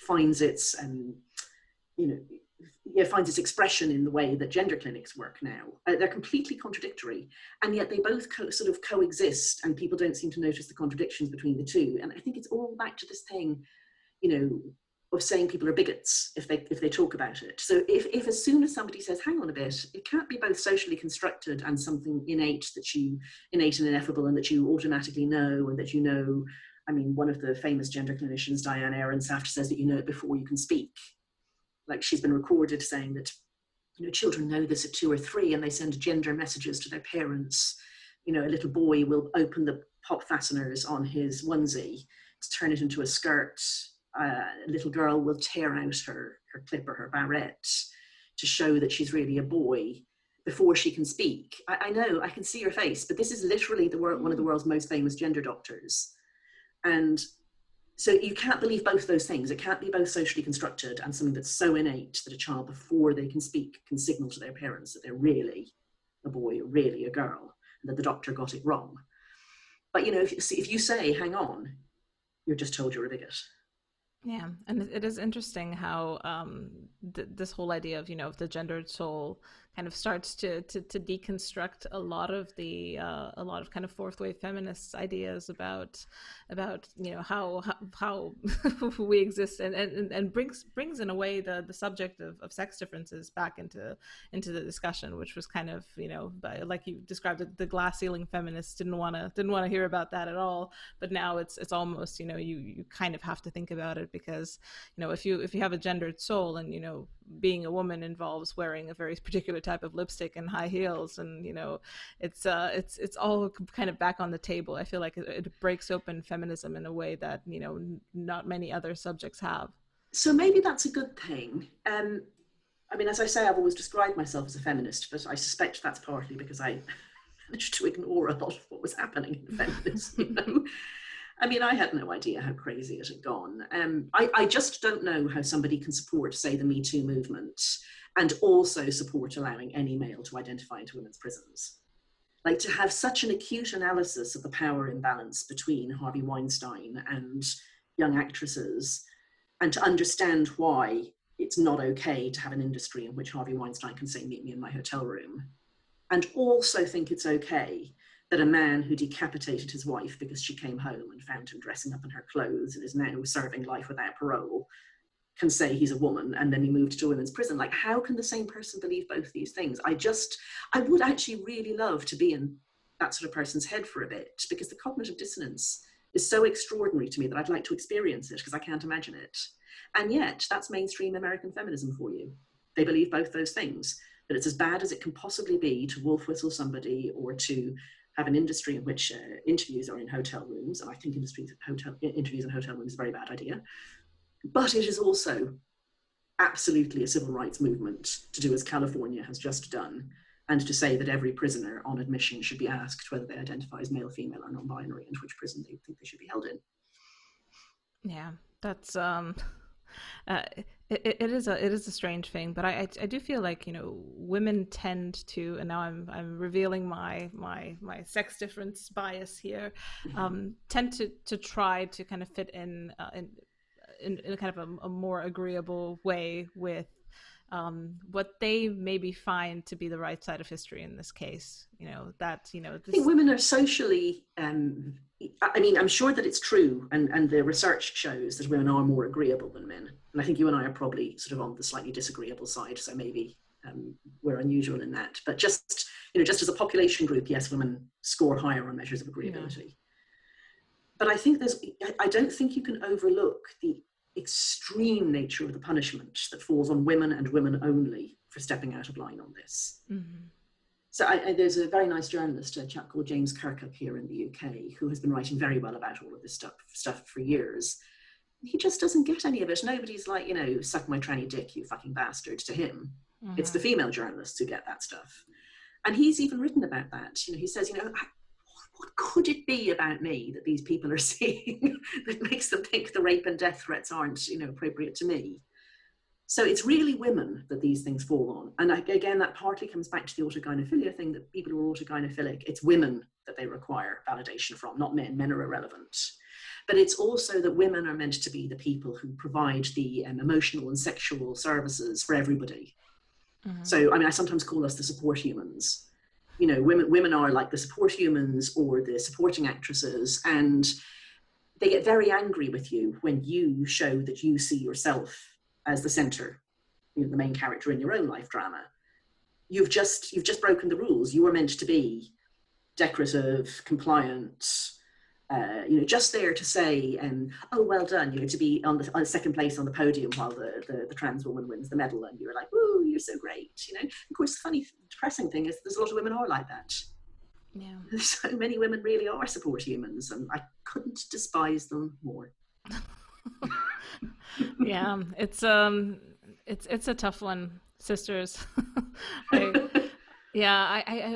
finds its, finds its expression in the way that gender clinics work now. They're completely contradictory, and yet they both sort of coexist, and people don't seem to notice the contradictions between the two. And I think it's all back to this thing, of saying people are bigots if they talk about it. So if as soon as somebody says, hang on a bit, it can't be both socially constructed and something innate and ineffable, and that you automatically know, and that I mean, one of the famous gender clinicians, Diane Ehrensaft, says that you know it before you can speak. Like, she's been recorded saying that, children know this at 2 or 3, and they send gender messages to their parents. A little boy will open the pop fasteners on his onesie to turn it into a skirt. A little girl will tear out her clip or her barrette to show that she's really a boy before she can speak. I know, I can see your face, but this is literally one of the world's most famous gender doctors. And so you can't believe both those things. It can't be both socially constructed and something that's so innate that a child, before they can speak, can signal to their parents that they're really a boy or really a girl, and that the doctor got it wrong. But, if you say, hang on, you're just told you're a bigot. Yeah, and it is interesting how this whole idea of the gendered soul kind of starts to deconstruct a lot of kind of fourth wave feminists' ideas about how we exist, and brings in a way the subject of sex differences back into the discussion, which was kind of like you described it, the glass ceiling feminists didn't want to hear about that at all, but now it's almost you kind of have to think about it, because if you have a gendered soul, and being a woman involves wearing a very particular type of lipstick and high heels, and it's all kind of back on the table. I feel like it breaks open feminism in a way that not many other subjects have. So maybe that's a good thing. I mean, as I say, I've always described myself as a feminist, but I suspect that's partly because I managed to ignore a lot of what was happening in feminism. I mean, I had no idea how crazy it had gone. I just don't know how somebody can support, say, the Me Too movement, and also support allowing any male to identify into women's prisons. Like, to have such an acute analysis of the power imbalance between Harvey Weinstein and young actresses, and to understand why it's not okay to have an industry in which Harvey Weinstein can say, meet me in my hotel room, and also think it's okay that a man who decapitated his wife because she came home and found him dressing up in her clothes and is now serving life without parole can say he's a woman, and then he moved to women's prison. Like, how can the same person believe both these things? I would actually really love to be in that sort of person's head for a bit, because the cognitive dissonance is so extraordinary to me that I'd like to experience it, because I can't imagine it. And yet, that's mainstream American feminism for you. They believe both those things, that it's as bad as it can possibly be to wolf whistle somebody, or to have an industry in which interviews are in hotel rooms. And I think interviews in hotel rooms is a very bad idea. But it is also absolutely a civil rights movement to do as California has just done, and to say that every prisoner on admission should be asked whether they identify as male, female, or non-binary, and which prison they think they should be held in. Yeah, that's uh, it is a strange thing, but I do feel like, you know, women tend to, and now I'm revealing my sex difference bias here, tend to try to kind of fit in a kind of a more agreeable way with what they maybe find to be the right side of history in this case. You know, that, you know, I think women are socially, I mean, I'm sure that it's true, and the research shows that women are more agreeable than men. And I think you and I are probably sort of on the slightly disagreeable side, so maybe we're unusual in that. But just, you know, just as a population group, yes, women score higher on measures of agreeability. Yeah. But I think I don't think you can overlook the extreme nature of the punishment that falls on women and women only for stepping out of line on this. Mm-hmm. So there's a very nice journalist, a chap called James Kirkup here in the UK, who has been writing very well about all of this stuff for years. He just doesn't get any of it. Nobody's like, you know, suck my tranny dick, you fucking bastard, to him. Mm-hmm. It's the female journalists who get that stuff. And he's even written about that. You know, he says, you know, what could it be about me that these people are seeing that makes them think the rape and death threats aren't, you know, appropriate to me? So it's really women that these things fall on. And again, that partly comes back to the autogynephilia thing, that people who are autogynephilic, it's women that they require validation from, not men. Men are irrelevant. But it's also that women are meant to be the people who provide the emotional and sexual services for everybody. Mm-hmm. So, I mean, I sometimes call us the support humans. You know, women are like the support humans or the supporting actresses, and they get very angry with you when you show that you see yourself as the center, you know, the main character in your own life drama. You've just broken the rules. You were meant to be decorative, compliant, you know, just there to say, oh, well done, you know, to be on the second place on the podium while the trans woman wins the medal, and you're like, ooh, you're so great, you know. Of course, the funny, depressing thing is there's a lot of women who are like that. Yeah. So many women really are support humans, and I couldn't despise them more. Yeah, it's a tough one, sisters. I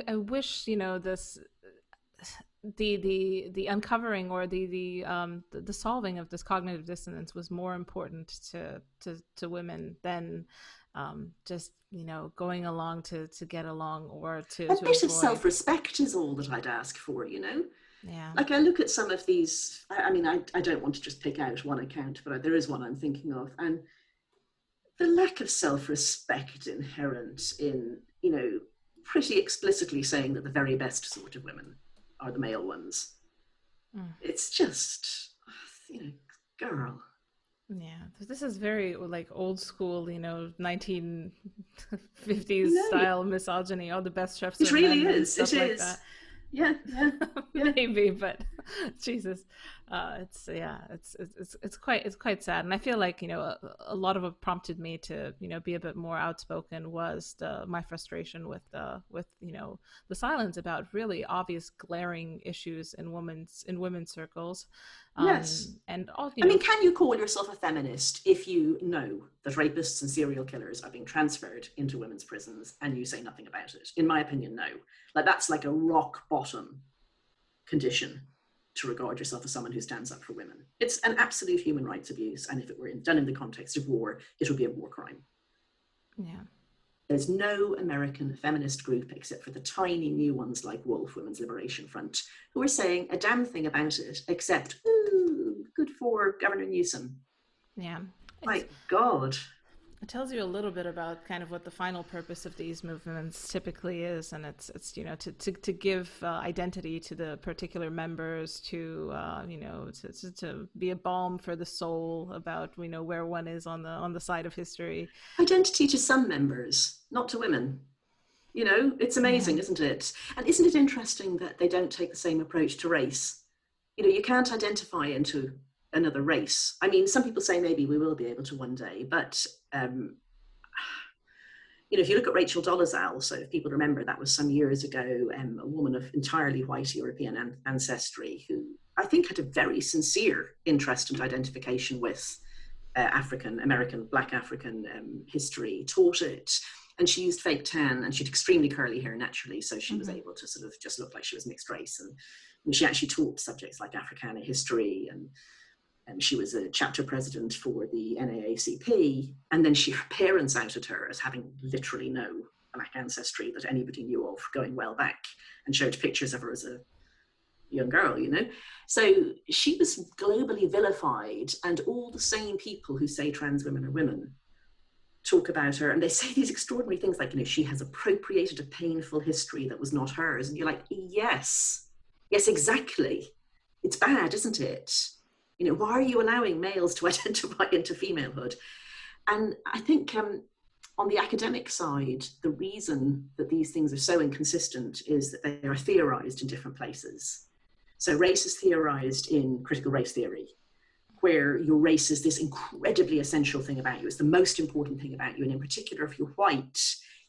wish, you know, this the uncovering or the solving of this cognitive dissonance was more important to women than just, you know, going along to get along, or to a bit of self-respect is all that I'd ask for, you know. Yeah. Like I look at some of these, I mean, I don't want to just pick out one account, but there is one I'm thinking of, and the lack of self-respect inherent in, you know, pretty explicitly saying that the very best sort of women are the male ones. It's just, you know, girl. Yeah, this is very like old school, you know, 1950s style misogyny. All the best chefs. It really is. It is. Like that. Yeah. Maybe, but Jesus, it's quite sad, and I feel like, you know, a lot of what prompted me to, you know, be a bit more outspoken was my frustration with you know, the silence about really obvious glaring issues in women's circles. Yes, and all. I mean, can you call yourself a feminist if you know that rapists and serial killers are being transferred into women's prisons and you say nothing about it? In my opinion, no. Like, that's like a rock bottom condition to regard yourself as someone who stands up for women. It's an absolute human rights abuse, and if it were done in the context of war, it would be a war crime. Yeah. There's no American feminist group, except for the tiny new ones like Wolf, Women's Liberation Front, who are saying a damn thing about it, except, ooh, good for Governor Newsom. Yeah. My God. It tells you a little bit about kind of what the final purpose of these movements typically is, and it's you know, to give identity to the particular members, to you know, to be a balm for the soul about, you know, where one is on the side of history. Identity to some members, not to women. You know, it's amazing, isn't it? And isn't it interesting that they don't take the same approach to race? You know, you can't identify into another race. I mean, some people say maybe we will be able to one day, but you know, if you look at Rachel Dolezal, so if people remember, that was some years ago, a woman of entirely white European ancestry who I think had a very sincere interest and identification with African American, Black African history, taught it, And she used fake tan, and she had extremely curly hair naturally, so she was Mm-hmm. able to sort of just look like she was mixed race. And she actually taught subjects like Africana history, and she was a chapter president for the NAACP. And then her parents outed her as having literally no black ancestry that anybody knew of going well back, and showed pictures of her as a young girl, you know. So she was globally vilified, and all the same people who say trans women are women talk about her, and they say these extraordinary things like, you know, she has appropriated a painful history that was not hers. And you're like, yes, exactly. It's bad, isn't it? You know, why are you allowing males to identify into femalehood? And I think on the academic side, the reason that these things are so inconsistent is that they are theorized in different places. So race is theorized in critical race theory, where your race is this incredibly essential thing about you. It's the most important thing about you. And in particular, if you're white,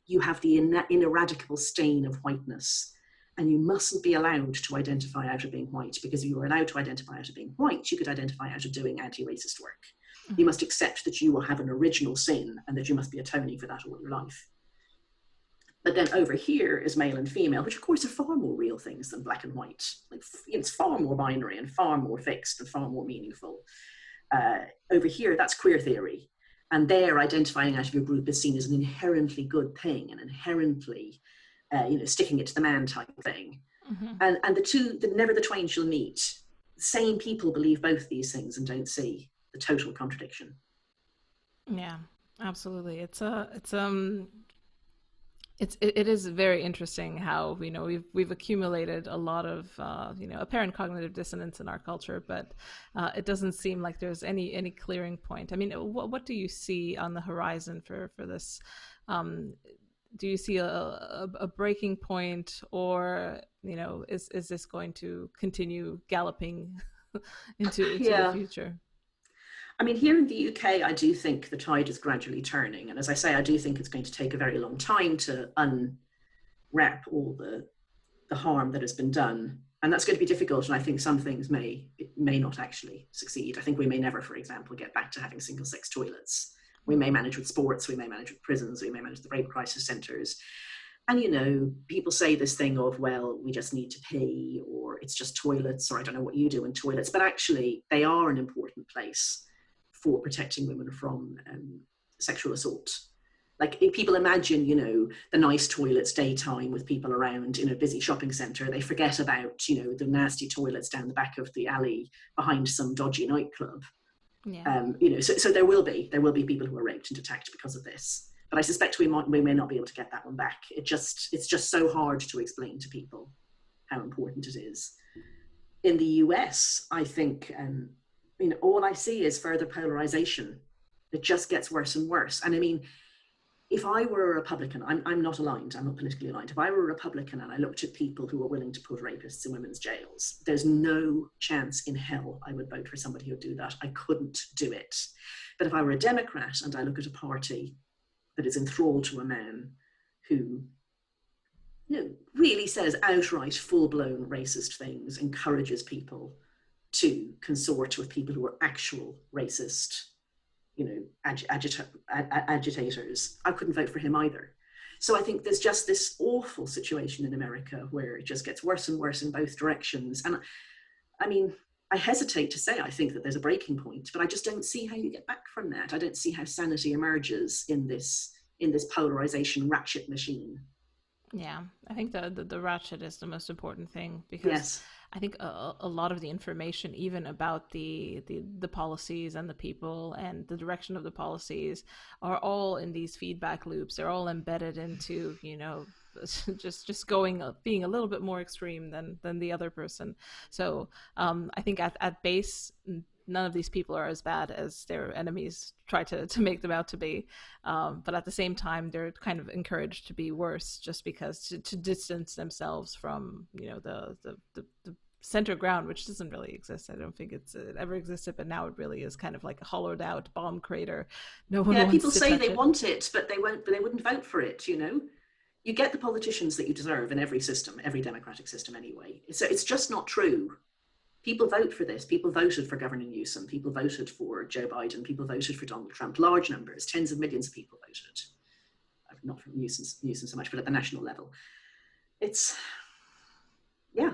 you have the ineradicable stain of whiteness. And you mustn't be allowed to identify out of being white, because if you were allowed to identify out of being white, you could identify out of doing anti-racist work. Mm-hmm. You must accept that you will have an original sin and that you must be atoning for that all your life. But then over here is male and female, which of course are far more real things than black and white. Like, it's far more binary and far more fixed and far more meaningful. Over here, that's queer theory. And there, identifying out of your group is seen as an inherently good thing, and inherently, sticking it to the man type thing. Mm-hmm. And the two, never the twain shall meet. The same people believe both these things and don't see the total contradiction. Yeah, absolutely. It is very interesting how, you know, we've accumulated a lot of apparent cognitive dissonance in our culture, but it doesn't seem like there's any clearing point. I mean, what do you see on the horizon for this? Do you see a breaking point, or, you know, is this going to continue galloping into the future? I mean, here in the UK, I do think the tide is gradually turning. And as I say, I do think it's going to take a very long time to unwrap all the harm that has been done. And that's going to be difficult. And I think some things may not actually succeed. I think we may never, for example, get back to having single-sex toilets. We may manage with sports, we may manage with prisons, we may manage the rape crisis centres. And, you know, people say this thing of, well, we just need to pee, or it's just toilets, or I don't know what you do in toilets. But actually, they are an important place for protecting women from sexual assault. Like, if people imagine, you know, the nice toilets daytime with people around in a busy shopping centre, they forget about, you know, the nasty toilets down the back of the alley behind some dodgy nightclub. Yeah. So there will be people who are raped and attacked because of this. But I suspect we may not be able to get that one back. It's just so hard to explain to people how important it is. In the US, I think, all I see is further polarization. It just gets worse and worse. And I mean, if I were a Republican, I'm not aligned, I'm not politically aligned. If I were a Republican and I looked at people who are willing to put rapists in women's jails, there's no chance in hell I would vote for somebody who would do that. I couldn't do it. But if I were a Democrat and I look at a party that is enthralled to a man who, you know, really says outright full-blown racist things, encourages people to consort with people who are actual racist, you know, agitators, I couldn't vote for him either. So I think there's just this awful situation in America where it just gets worse and worse in both directions. And I mean, I hesitate to say I think that there's a breaking point, but I just don't see how you get back from that. I don't see how sanity emerges in this polarization ratchet machine. Yeah, I think the ratchet is the most important thing, because yes. I think a lot of the information, even about the policies and the people and the direction of the policies, are all in these feedback loops. They're all embedded into, you know, just being a little bit more extreme than the other person. So I think at base, none of these people are as bad as their enemies try to make them out to be. But at the same time, they're kind of encouraged to be worse, just because to distance themselves from, you know, the center ground, which doesn't really exist. I don't think it ever existed, but now it really is kind of like a hollowed out bomb crater. No one wants people to say touch they it. want it, but they wouldn't vote for it, you know? You get the politicians that you deserve in every system, every democratic system anyway. So it's just not true. People vote for this. People voted for Governor Newsom. People voted for Joe Biden. People voted for Donald Trump. Large numbers, tens of millions of people voted. not from Newsom so much, but at the national level. It's, yeah.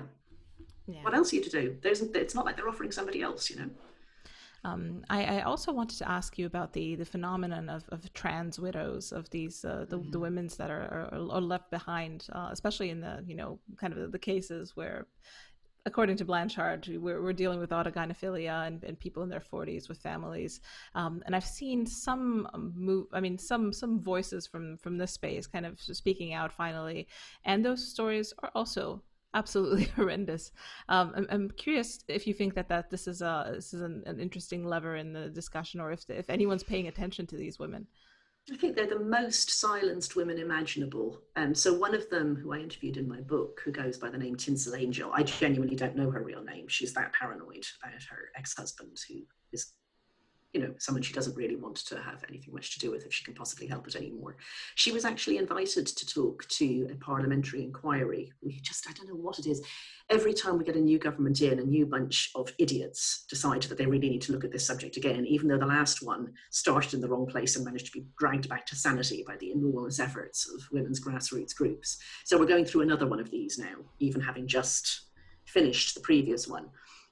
What else are you to do? It's not like they're offering somebody else, you know. I also wanted to ask you about the phenomenon of trans widows, of these the women that are left behind, especially in the, you know, kind of the cases where, according to Blanchard, we're dealing with autogynephilia and people in their 40s with families. And I've seen some some voices from this space kind of speaking out finally. And those stories are also absolutely horrendous. I'm curious if you think that this is an interesting lever in the discussion, or if anyone's paying attention to these women. I think they're the most silenced women imaginable. So one of them, who I interviewed in my book, who goes by the name Tinsel Angel, I genuinely don't know her real name. She's that paranoid about her ex-husband, who is, you know, someone she doesn't really want to have anything much to do with if she can possibly help it anymore. She was actually invited to talk to a parliamentary inquiry. I don't know what it is. Every time we get a new government in, a new bunch of idiots decide that they really need to look at this subject again, even though the last one started in the wrong place and managed to be dragged back to sanity by the enormous efforts of women's grassroots groups. So we're going through another one of these now, even having just finished the previous one.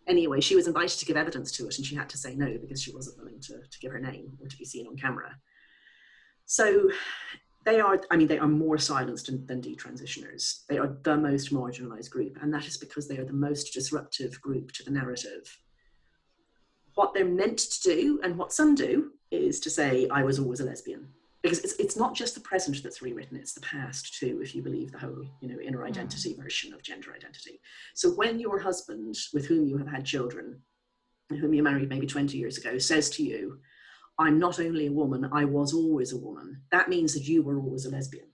Anyway, she was invited to give evidence to it, and she had to say no because she wasn't willing to give her name or to be seen on camera. So they are more silenced than detransitioners. They are the most marginalized group, and that is because they are the most disruptive group to the narrative. What they're meant to do, and what some do, is to say, I was always a lesbian. Because it's not just the present that's rewritten, it's the past too, if you believe the whole, you know, inner identity version of gender identity. So when your husband, with whom you have had children, whom you married maybe 20 years ago, says to you, I'm not only a woman, I was always a woman, that means that you were always a lesbian.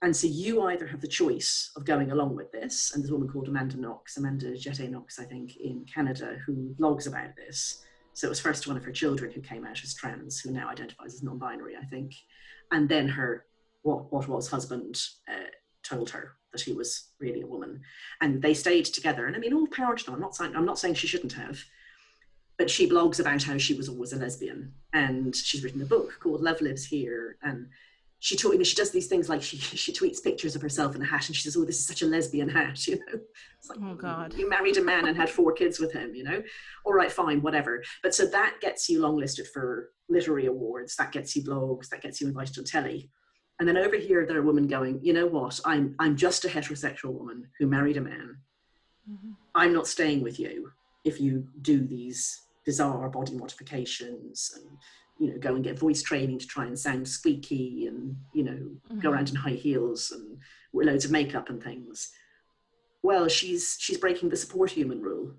And so you either have the choice of going along with this, and there's a woman called Amanda Jette Knox, I think, in Canada, who blogs about this. So it was first one of her children who came out as trans, who now identifies as non-binary, I think. And then her, what was husband told her that he was really a woman. And they stayed together. And I mean, all power to them. I'm not saying she shouldn't have, but she blogs about how she was always a lesbian. And she's written a book called Love Lives Here. And she does these things like she tweets pictures of herself in a hat, and she says, oh, this is such a lesbian hat, you know. It's like, oh God, you married a man and had 4 kids with him, you know. All right, fine, whatever. But so that gets you longlisted for literary awards, that gets you blogs, that gets you invited to telly. And then over here, there are women going, you know what, I'm just a heterosexual woman who married a man. Mm-hmm. I'm not staying with you if you do these bizarre body modifications and, you know, go and get voice training to try and sound squeaky and, you know, go around in high heels and loads of makeup and things. Well, she's breaking the support human rule.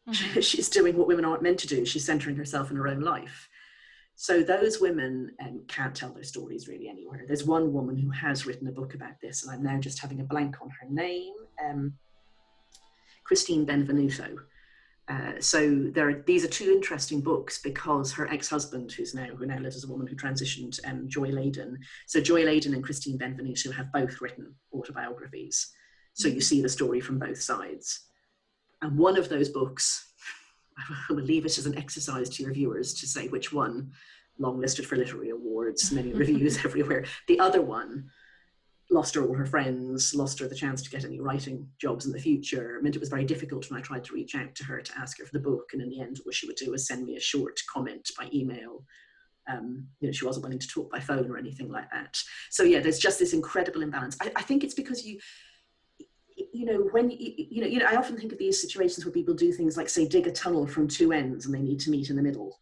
Mm-hmm. She's doing what women aren't meant to do. She's centering herself in her own life. So those women can't tell their stories really anywhere. There's one woman who has written a book about this, and I'm now just having a blank on her name, Christine Benvenuto. So these are 2 interesting books because her ex-husband, who now lives as a woman who transitioned, Joy Ladin. So Joy Ladin and Christine Benvenuto have both written autobiographies. So you see the story from both sides. And one of those books, I will leave it as an exercise to your viewers to say which one, longlisted for literary awards, many reviews everywhere. The other one lost her all her friends, lost her the chance to get any writing jobs in the future. It meant it was very difficult when I tried to reach out to her to ask her for the book. And in the end, what she would do was send me a short comment by email. You know, she wasn't willing to talk by phone or anything like that. So yeah, there's just this incredible imbalance. I think it's because I often think of these situations where people do things like, say, dig a tunnel from 2 ends and they need to meet in the middle.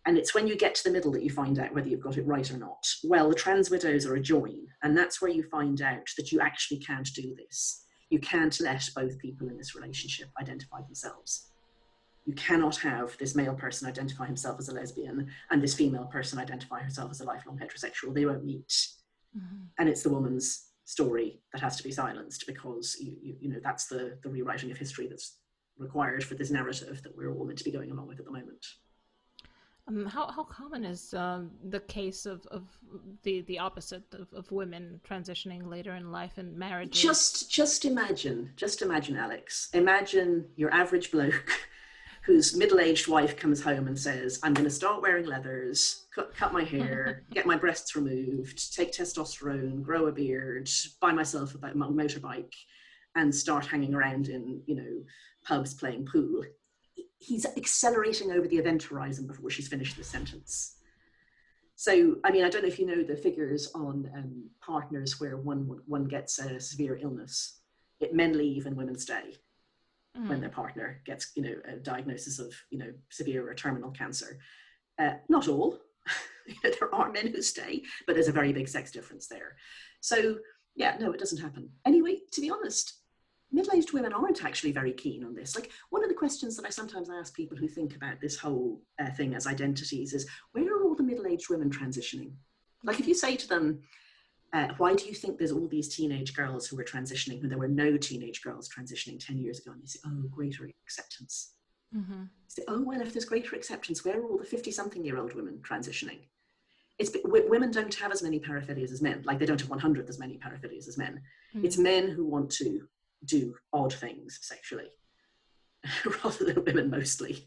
And it's when you get to the middle that you find out whether you've got it right or not. Well, the trans widows are a join, and that's where you find out that you actually can't do this. You can't let both people in this relationship identify themselves. You cannot have this male person identify himself as a lesbian and this female person identify herself as a lifelong heterosexual. They won't meet. Mm-hmm. And it's the woman's story that has to be silenced because you know that's the rewriting of history that's required for this narrative that we're all meant to be going along with at the moment. How common is the case of the opposite of women transitioning later in life and marriages? Just imagine, Alex. Imagine your average bloke whose middle-aged wife comes home and says, I'm going to start wearing leathers, cut my hair, get my breasts removed, take testosterone, grow a beard, buy myself a motorbike, and start hanging around in, pubs playing pool. He's accelerating over the event horizon before she's finished the sentence. So, I don't know if you know the figures on partners where one gets a severe illness. Men leave and women stay when their partner gets, a diagnosis of, severe or terminal cancer. Not all. There are men who stay, but there's a very big sex difference there. So, yeah, no, it doesn't happen. Anyway, to be honest, middle-aged women aren't actually very keen on this. Like, one of the questions that I sometimes ask people who think about this whole thing as identities is, where are all the middle-aged women transitioning? Like, if you say to them, why do you think there's all these teenage girls who are transitioning when there were no teenage girls transitioning 10 years ago? And they say, oh, greater acceptance. Mm-hmm. Say, oh, well, if there's greater acceptance, where are all the 50-something-year-old women transitioning? Women don't have as many paraphilias as men. Like, they don't have 100 as many paraphilias as men. Mm-hmm. It's men who want to do odd things sexually rather than women mostly.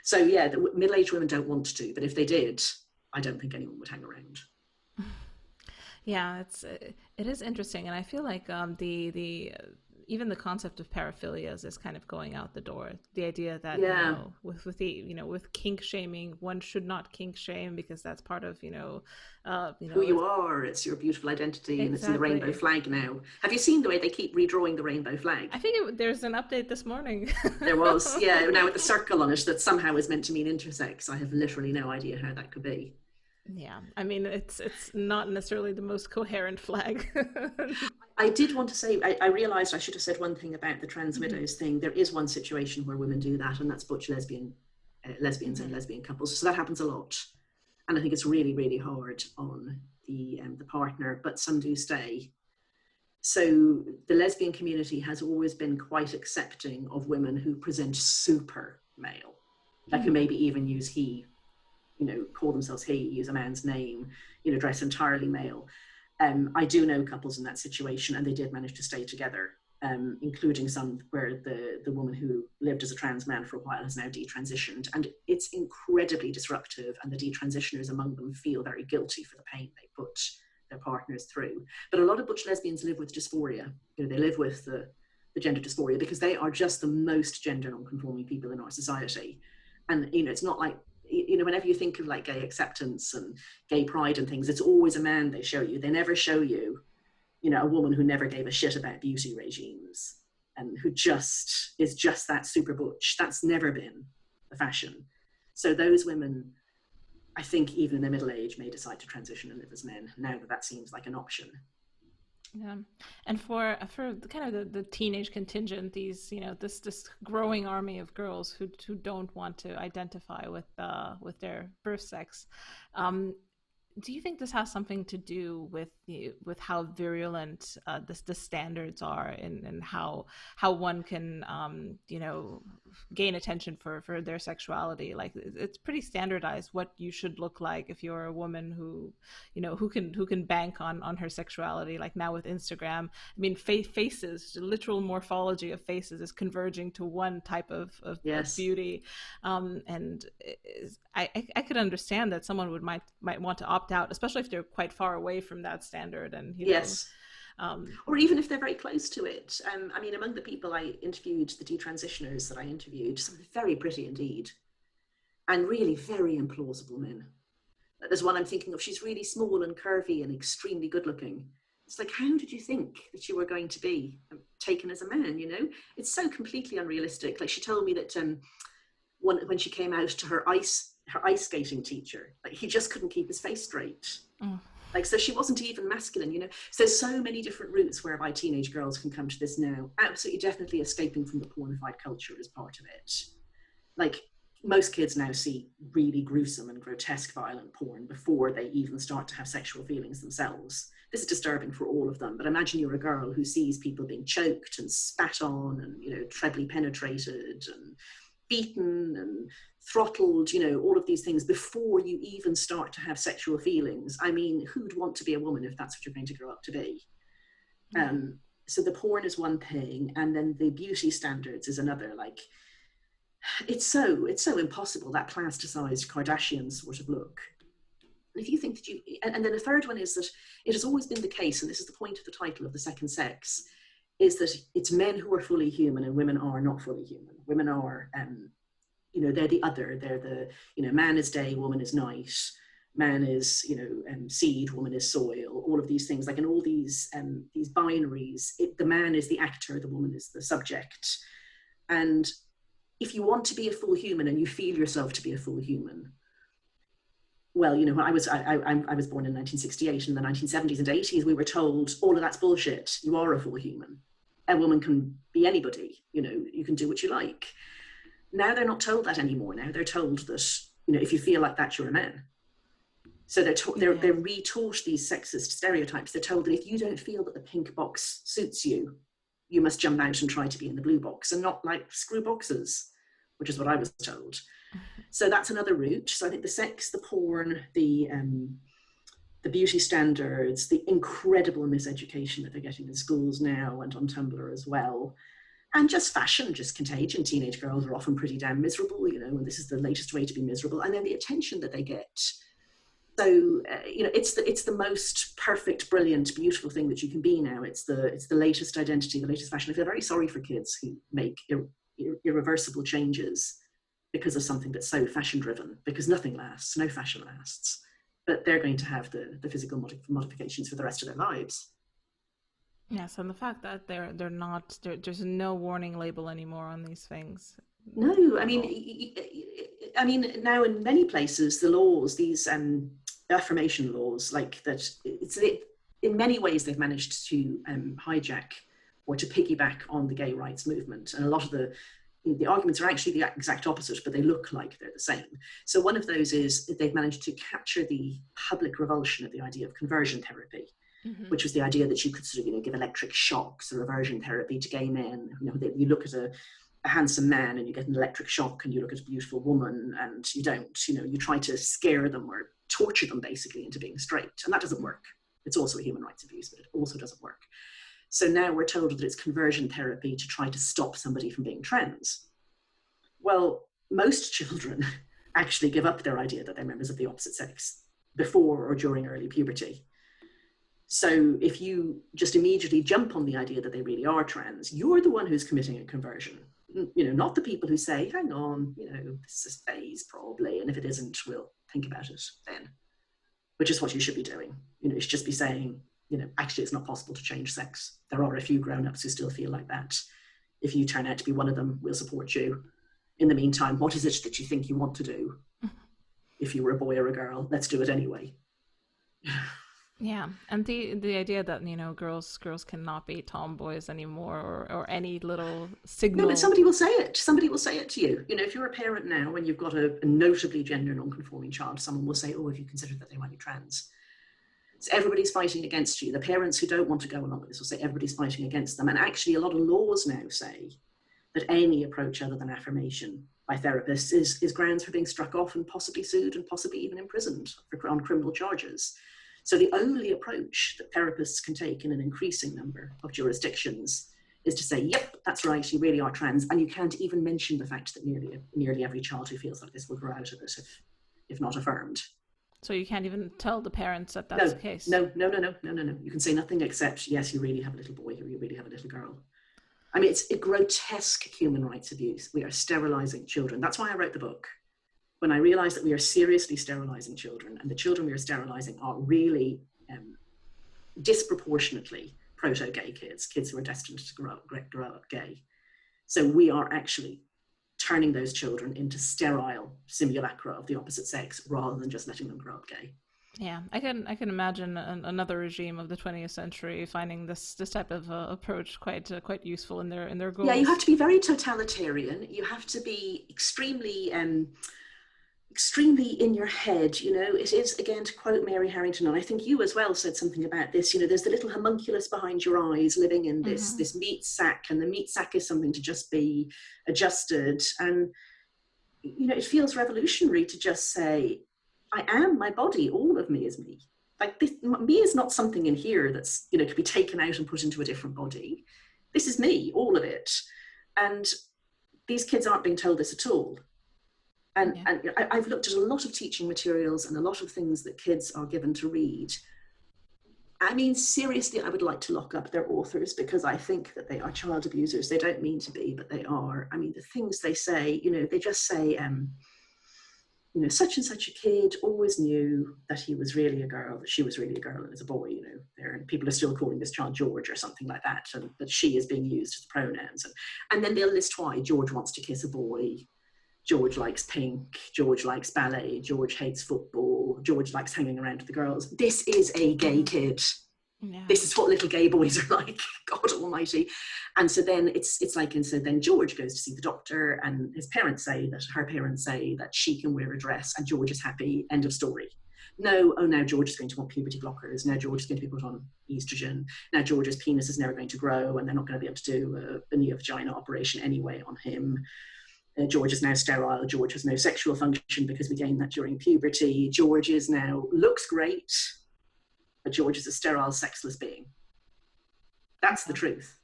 So yeah, the middle-aged women don't want to, but if they did, I don't think anyone would hang around. Yeah, it is interesting, and I feel like the even the concept of paraphilias is kind of going out the door. The idea that with kink shaming, one should not kink shame because that's part of who you are. It's your beautiful identity, exactly. And it's in the rainbow flag now. Have you seen the way they keep redrawing the rainbow flag? I think there's an update this morning. There was, yeah. Now with the circle on it that somehow is meant to mean intersex. I have literally no idea how that could be. Yeah, it's not necessarily the most coherent flag. I did want to say, I realised I should have said one thing about the trans widows thing. There is one situation where women do that, and that's butch lesbians and lesbian couples. So that happens a lot. And I think it's really, really hard on the partner, but some do stay. So the lesbian community has always been quite accepting of women who present super male, like who maybe even use he, call themselves he, use a man's name, dress entirely male. I do know couples in that situation, and they did manage to stay together, including some where the woman who lived as a trans man for a while has now detransitioned. And it's incredibly disruptive, and the detransitioners among them feel very guilty for the pain they put their partners through. But a lot of butch lesbians live with dysphoria. They live with the gender dysphoria because they are just the most gender non-conforming people in our society. And, it's not like, whenever you think of like gay acceptance and gay pride and things, it's always a man they show you. They never show you, a woman who never gave a shit about beauty regimes and who is just that super butch. That's never been the fashion. So those women, I think even in their middle age, may decide to transition and live as men now that seems like an option. Yeah, and for kind of the teenage contingent, these this growing army of girls who don't want to identify with their birth sex, do you think this has something to do with how virulent the standards are and how one can gain attention for their sexuality? Like, it's pretty standardized what you should look like if you're a woman who can bank on her sexuality. Like now with Instagram, faces, the literal morphology of faces is converging to one type of beauty, and I could understand that someone might want to opt out, especially if they're quite far away from that standard. And yes. Or even if they're very close to it. Among the people I interviewed, the detransitioners that I interviewed, some very pretty indeed, and really very implausible men. There's one I'm thinking of, she's really small and curvy and extremely good looking. It's like, how did you think that you were going to be taken as a man, It's so completely unrealistic. Like, she told me that when she came out to her ice skating teacher, like, he just couldn't keep his face straight. Like, so she wasn't even masculine, So there's so many different routes whereby teenage girls can come to this now. Absolutely, definitely escaping from the pornified culture is part of it. Like, most kids now see really gruesome and grotesque violent porn before they even start to have sexual feelings themselves. This is disturbing for all of them, but imagine you're a girl who sees people being choked and spat on and, trebly penetrated and beaten and throttled, all of these things before you even start to have sexual feelings. Who'd want to be a woman if that's what you're going to grow up to be? So the porn is one thing, and then the beauty standards is another. Like, it's so impossible, that plasticized Kardashian sort of look. And if you think that and then the third one is that it has always been the case, and this is the point of the title of The Second Sex, is that it's men who are fully human and women are not fully human. Women are, they're the other. They're the, man is day, woman is night. Man is, seed, woman is soil. All of these things, like in all these binaries, the man is the actor, the woman is the subject. And if you want to be a full human and you feel yourself to be a full human, well, I was born in 1968. In the 1970s and 80s, we were told all of that's bullshit. You are a full human. A woman can be anybody. You can do what you like. Now they're not told that anymore. Now they're told that if you feel like that, you're a man. So they're retaught these sexist stereotypes. They're told that if you don't feel that the pink box suits you, you must jump out and try to be in the blue box, and not like screw boxes, which is what I was told. So that's another route. So I think the sex, the porn, the beauty standards, the incredible miseducation that they're getting in schools now and on Tumblr as well, and just fashion, just contagion. Teenage girls are often pretty damn miserable, and this is the latest way to be miserable. And then the attention that they get. So it's the most perfect, brilliant, beautiful thing that you can be now. It's the latest identity, the latest fashion. I feel very sorry for kids who make irreversible changes because of something that's so fashion driven, because nothing lasts, no fashion lasts, but they're going to have the physical modifications for the rest of their lives. Yes, and the fact that there's no warning label anymore on these things. No, I mean, now in many places, the laws, these affirmation laws, like that, in many ways they've managed to hijack or to piggyback on the gay rights movement, and a lot of the arguments are actually the exact opposite, but they look like they're the same. So one of those is that they've managed to capture the public revulsion of the idea of conversion therapy, which was the idea that you could sort of, give electric shocks or reversion therapy to gay men. You look at a handsome man and you get an electric shock, and you look at a beautiful woman and you don't, you try to scare them or torture them basically into being straight. And that doesn't work. It's also a human rights abuse, but it also doesn't work. So now we're told that it's conversion therapy to try to stop somebody from being trans. Well, most children actually give up their idea that they're members of the opposite sex before or during early puberty. So if you just immediately jump on the idea that they really are trans, you're the one who's committing a conversion. Not the people who say, hang on, this is phase probably, and if it isn't, we'll think about it then, which is what you should be doing. You should just be saying, actually it's not possible to change sex. There are a few grown-ups who still feel like that. If you turn out to be one of them, we'll support you. In the meantime, what is it that you think you want to do? If you were a boy or a girl, let's do it anyway. Yeah, and the idea that girls cannot be tomboys anymore, or any little signal. No, but somebody will say it. Somebody will say it to you. If you're a parent now and you've got a notably gender non-conforming child, someone will say, "Oh, have you considered that they might be trans?" So everybody's fighting against you. The parents who don't want to go along with this will say everybody's fighting against them. And actually, a lot of laws now say that any approach other than affirmation by therapists is grounds for being struck off and possibly sued and possibly even imprisoned on criminal charges. So the only approach that therapists can take in an increasing number of jurisdictions is to say, yep, that's right, you really are trans. And you can't even mention the fact that nearly every child who feels like this will grow out of it if not affirmed. So you can't even tell the parents that that's the case? No. You can say nothing except, yes, you really have a little boy or you really have a little girl. I mean, it's a grotesque human rights abuse. We are sterilizing children. That's why I wrote the book. When I realized that we are seriously sterilizing children, and the children we are sterilizing are really disproportionately proto-gay kids who are destined to grow up gay. So we are actually turning those children into sterile simulacra of the opposite sex rather than just letting them grow up gay. Yeah, I can imagine another regime of the 20th century finding this type of approach quite useful in their goals. Yeah, you have to be very totalitarian. You have to be extremely in your head. It is, again, to quote Mary Harrington, and I think you as well said something about this, there's the little homunculus behind your eyes living in this meat sack, and the meat sack is something to just be adjusted. And it feels revolutionary to just say, I am my body, all of me is me. Like this, me is not something in here that's could be taken out and put into a different body. This is me, all of it. And these kids aren't being told this at all. And, Yeah. and I've looked at a lot of teaching materials and a lot of things that kids are given to read. I mean, seriously, I would like to lock up their authors because I think that they are child abusers. They don't mean to be, but they are. I mean, the things they say, they just say, such and such a kid always knew that he was really a girl, that she was really a girl and was a boy, and people are still calling this child George or something like that, and that she is being used as pronouns. And then they'll list why. George wants to kiss a boy. George likes pink. George likes ballet. George hates football. George likes hanging around with the girls. This is a gay kid. Yeah. This is what little gay boys are like. God almighty. And so then it's like, and so then George goes to see the doctor, and her parents say that she can wear a dress, and George is happy. End of story. No, now George is going to want puberty blockers. Now George is going to be put on estrogen. Now George's penis is never going to grow, and they're not going to be able to do a neo-vagina operation anyway on him. George is now sterile. George has no sexual function because we gained that during puberty. George is now looks great, but George is a sterile, sexless being. That's the truth.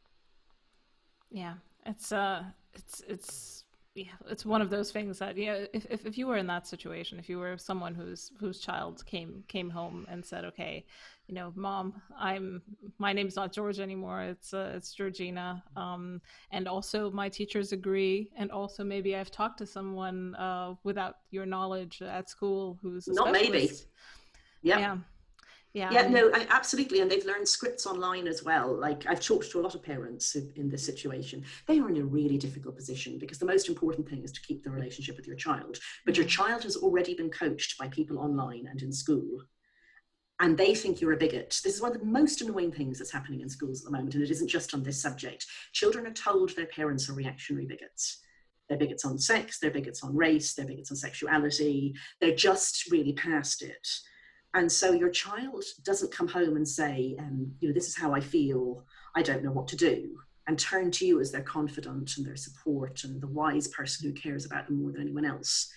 Yeah, it's one of those things that, if you were in that situation, if you were someone whose child came home and said, okay, Mom, my name's not George anymore, it's Georgina, and also my teachers agree, and also maybe I've talked to someone without your knowledge at school who's a not specialist. Maybe. Yep. Yeah. Yeah, no, absolutely. And they've learned scripts online as well. Like, I've talked to a lot of parents in this situation. They are in a really difficult position because the most important thing is to keep the relationship with your child. But your child has already been coached by people online and in school, and they think you're a bigot. This is one of the most annoying things that's happening in schools at the moment, and it isn't just on this subject. Children are told their parents are reactionary bigots. They're bigots on sex, they're bigots on race, they're bigots on sexuality. They're just really past it. And so your child doesn't come home and say, this is how I feel, I don't know what to do, and turn to you as their confidant and their support and the wise person who cares about them more than anyone else.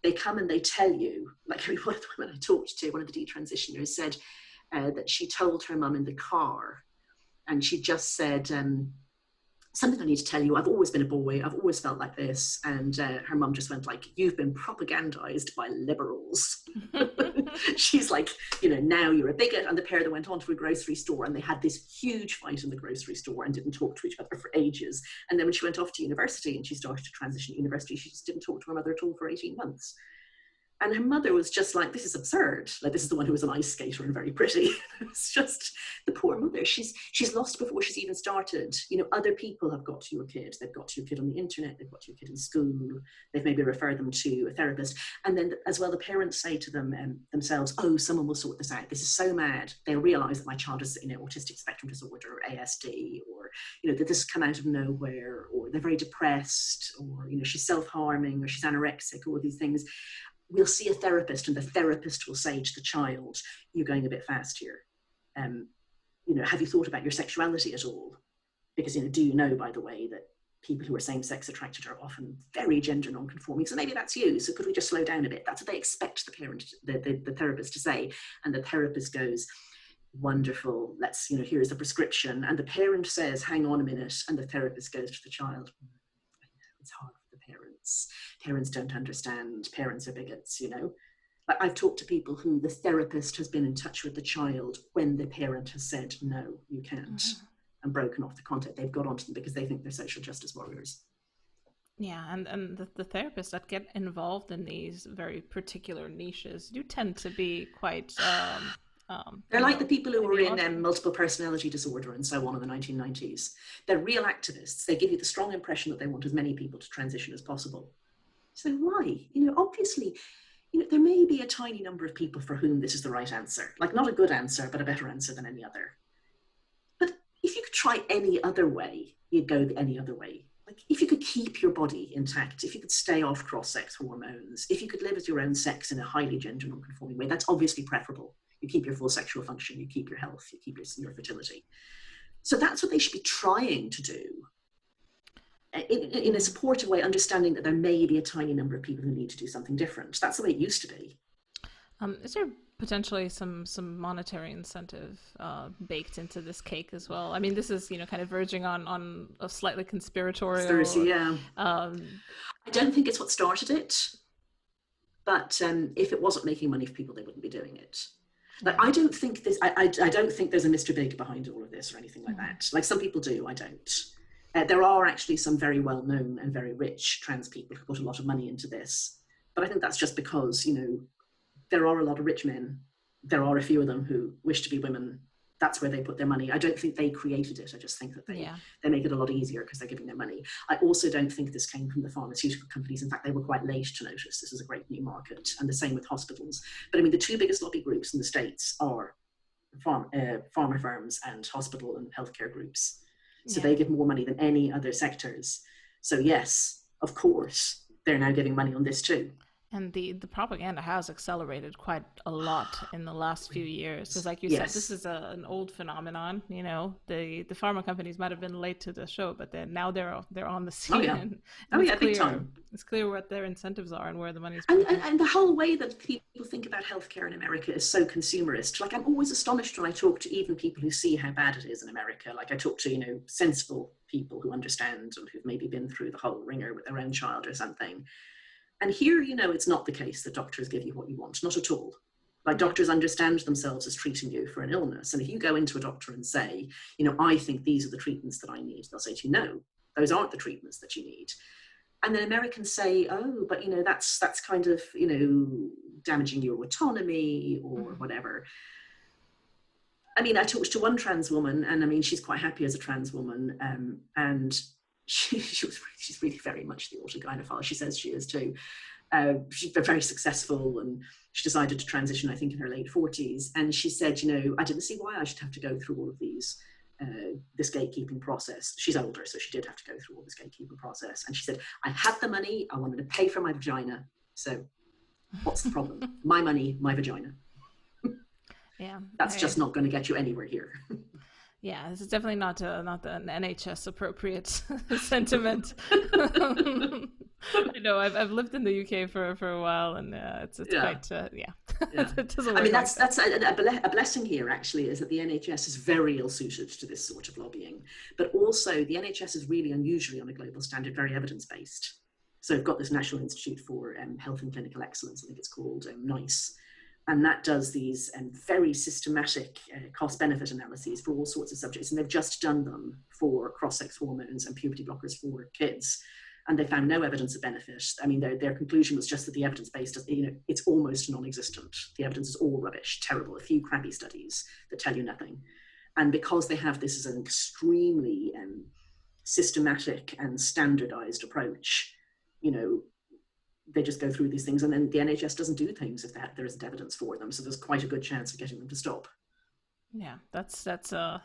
They come and they tell you, like one of the women I talked to, one of the detransitioners said that she told her mum in the car, and she just said, something I need to tell you, I've always been a boy, I've always felt like this. And her mum just went like, you've been propagandized by liberals. She's like, now you're a bigot. And the pair that went on to a grocery store, and they had this huge fight in the grocery store and didn't talk to each other for ages. And then when she went off to university and she started to transition to university, she just didn't talk to her mother at all for 18 months. And her mother was just like, this is absurd. Like, this is the one who was an ice skater and very pretty. It's just the poor mother. She's lost before she's even started. Other people have got to your kid. They've got to your kid on the internet. They've got to your kid in school. They've maybe referred them to a therapist. And then as well, the parents say to them themselves, oh, someone will sort this out. This is so mad. They'll realize that my child is, autistic spectrum disorder or ASD, or, that this has come out of nowhere, or they're very depressed, or, she's self-harming, or she's anorexic, all these things. We'll see a therapist, and the therapist will say to the child, you're going a bit fast here. Have you thought about your sexuality at all? Because, do you know, by the way, that people who are same-sex attracted are often very gender non-conforming? So maybe that's you. So could we just slow down a bit? That's what they expect the parent, the therapist to say. And the therapist goes, wonderful, let's, here's the prescription. And the parent says, hang on a minute. And the therapist goes to the child, I know, it's hard. Parents don't understand. Parents are bigots, I've talked to people who the therapist has been in touch with the child when the parent has said, no, you can't, and broken off the contact. They've got onto them because they think they're social justice warriors. Yeah, and the therapists that get involved in these very particular niches do tend to be quite... they're like the people who were in multiple personality disorder and so on in the 1990s. They're real activists. They give you the strong impression that they want as many people to transition as possible. So why? Obviously, there may be a tiny number of people for whom this is the right answer. Like, not a good answer, but a better answer than any other. But if you could try any other way, you'd go any other way. Like, if you could keep your body intact, if you could stay off cross-sex hormones, if you could live as your own sex in a highly gender non-conforming way, that's obviously preferable. You keep your full sexual function, you keep your health, you keep your fertility. So that's what they should be trying to do in a supportive way, understanding that there may be a tiny number of people who need to do something different. That's the way it used to be. Is there potentially some monetary incentive baked into this cake as well. I mean, this is, you know, kind of verging on a slightly Conspiracy, conspiratorial. yeah. Um, I don't think it's what started it, but if it wasn't making money for people, they wouldn't be doing it. Like, yeah. I don't think this. I don't think there's a Mr. Big behind all of this or anything like Mm-hmm. that. Like some people do, I don't. There are actually some very well-known and very rich trans people who put a lot of money into this, but I think that's just because, you know, there are a lot of rich men. There are a few of them who wish to be women. That's where they put their money. I don't think they created it. I just think that they make it a lot easier because they're giving their money. I also don't think this came from the pharmaceutical companies. In fact, they were quite late to notice this is a great new market, and the same with hospitals. But I mean, the two biggest lobby groups in the States are pharma firms and hospital and healthcare groups. So they give more money than any other sectors. So yes, of course, they're now giving money on this too. And the propaganda has accelerated quite a lot in the last few years. Because, like you said, this Yes. is an old phenomenon. You know, the pharma companies might have been late to the show, but now they're on the Oh scene, yeah. and Oh it's yeah, big clear. time. It's clear what their incentives are and where the money's And, pointing. and the whole way that people think about healthcare in America is so consumerist. Like, I'm always astonished when I talk to even people who see how bad it is in America. Like, I talk to, you know, sensible people who understand and who've maybe been through the whole ringer with their own child or something. And here, you know, it's not the case that doctors give you what you want, not at all. Like, doctors understand themselves as treating you for an illness. And if you go into a doctor and say, you know, I think these are the treatments that I need, they'll say to you, no, those aren't the treatments that you need. And then Americans say, oh, but, you know, that's kind of, you know, damaging your autonomy or whatever. I mean, I talked to one trans woman, and I mean, she's quite happy as a trans woman, and she's really very much the autogynephile. She says she is too. She's very successful, and she decided to transition, I think, in her late 40s. And she said, you know, I didn't see why I should have to go through all of this gatekeeping process. She's older, so she did have to go through all this gatekeeping process. And she said, I had the money, I wanted to pay for my vagina. So what's the problem? My money, my vagina. Yeah, that's just not going to get you anywhere here. Yeah, this is definitely not an NHS appropriate sentiment. I know I've lived in the UK for a while, and it's quite yeah. It doesn't work. I mean, like that's a blessing here actually, is that the NHS is very ill suited to this sort of lobbying, but also the NHS is really unusually on a global standard, very evidence based. So we've got this National Institute for Health and Clinical Excellence, I think it's called NICE. And that does these very systematic cost-benefit analyses for all sorts of subjects. And they've just done them for cross-sex hormones and puberty blockers for kids. And they found no evidence of benefit. I mean, their conclusion was just that the evidence-based, you know, it's almost non-existent. The evidence is all rubbish, terrible, a few crappy studies that tell you nothing. And because they have this as an extremely systematic and standardized approach, you know, they just go through these things, and then the NHS doesn't do things if there isn't evidence for them. So there's quite a good chance of getting them to stop. Yeah, that's a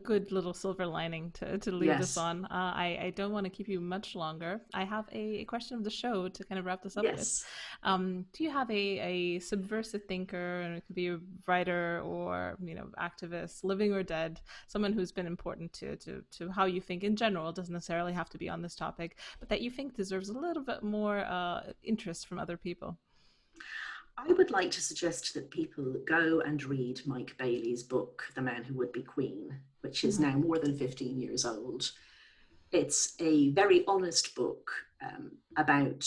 good little silver lining to leave this on. I don't want to keep you much longer. I have a question of the show to kind of wrap this up with. Do you have a subversive thinker, and it could be a writer or, you know, activist, living or dead, someone who's been important to how you think in general? It doesn't necessarily have to be on this topic, but that you think deserves a little bit more interest from other people? I would like to suggest that people go and read Mike Bailey's book, The Man Who Would Be Queen, which is now more than 15 years old. It's a very honest book about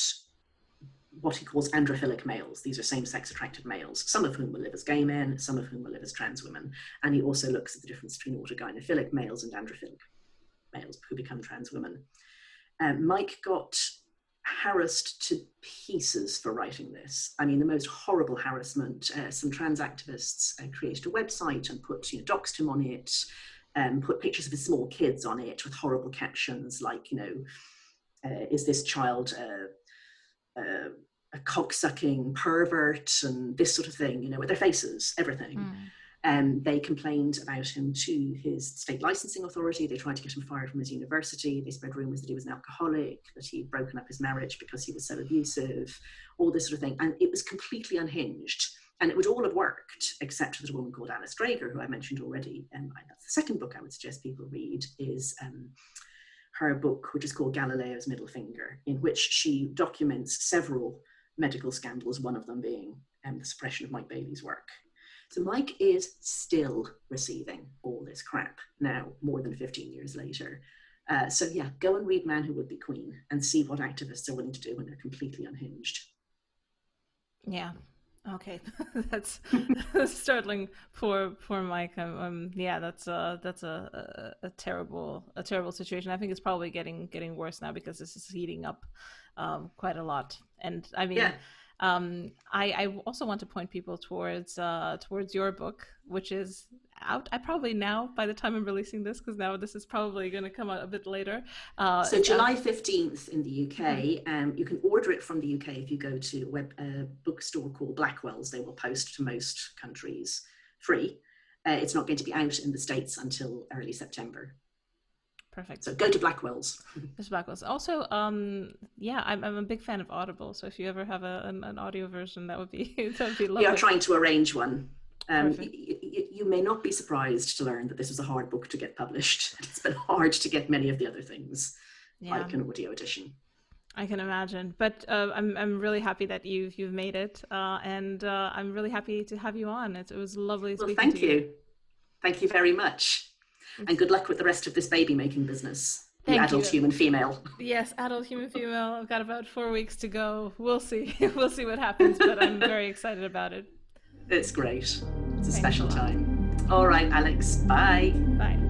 what he calls androphilic males. These are same-sex attracted males, some of whom will live as gay men, some of whom will live as trans women. And he also looks at the difference between autogynephilic males and androphilic males who become trans women. Mike got harassed to pieces for writing this. I mean, the most horrible harassment. Some trans activists created a website and put, you know, doxed him on it, put pictures of his small kids on it with horrible captions like, you know, is this child a cock-sucking pervert, and this sort of thing, you know, with their faces, everything. They complained about him to his state licensing authority. They tried to get him fired from his university. They spread rumors that he was an alcoholic, that he'd broken up his marriage because he was so abusive, all this sort of thing. And it was completely unhinged. And it would all have worked, except there's a woman called Alice Drager, who I mentioned already. And that's the second book I would suggest people read, is her book, which is called Galileo's Middle Finger, in which she documents several medical scandals, one of them being the suppression of Mike Bailey's work. So Mike is still receiving all this crap now, more than 15 years later. So yeah, go and read Man Who Would Be Queen and see what activists are willing to do when they're completely unhinged. Yeah. Okay. That's startling for Mike. Yeah, that's a terrible situation. I think it's probably getting worse now because this is heating up quite a lot. And I mean, Yeah. I also want to point people towards your book, which is out. I probably now, by the time I'm releasing this, because now this is probably going to come out a bit later. So July 15th in the UK. You can order it from the UK if you go to a bookstore called Blackwell's. They will post to most countries free. It's not going to be out in the States until early September. Perfect. So go to Blackwell's. There's Blackwell's. Also, yeah, I'm a big fan of Audible. So if you ever have an audio version, that would be lovely. We are trying to arrange one. You may not be surprised to learn that this was a hard book to get published. It's been hard to get many of the other things, like an audio edition. I can imagine, but I'm really happy that you've made it, and I'm really happy to have you on. It was lovely speaking to you. Thank you very much. And good luck with the rest of this baby making business. The adult human female. Yes, adult human female. I've got about 4 weeks to go. We'll see. We'll see what happens, but I'm very excited about it. It's great. It's a special time. All right, Alex. Bye. Bye.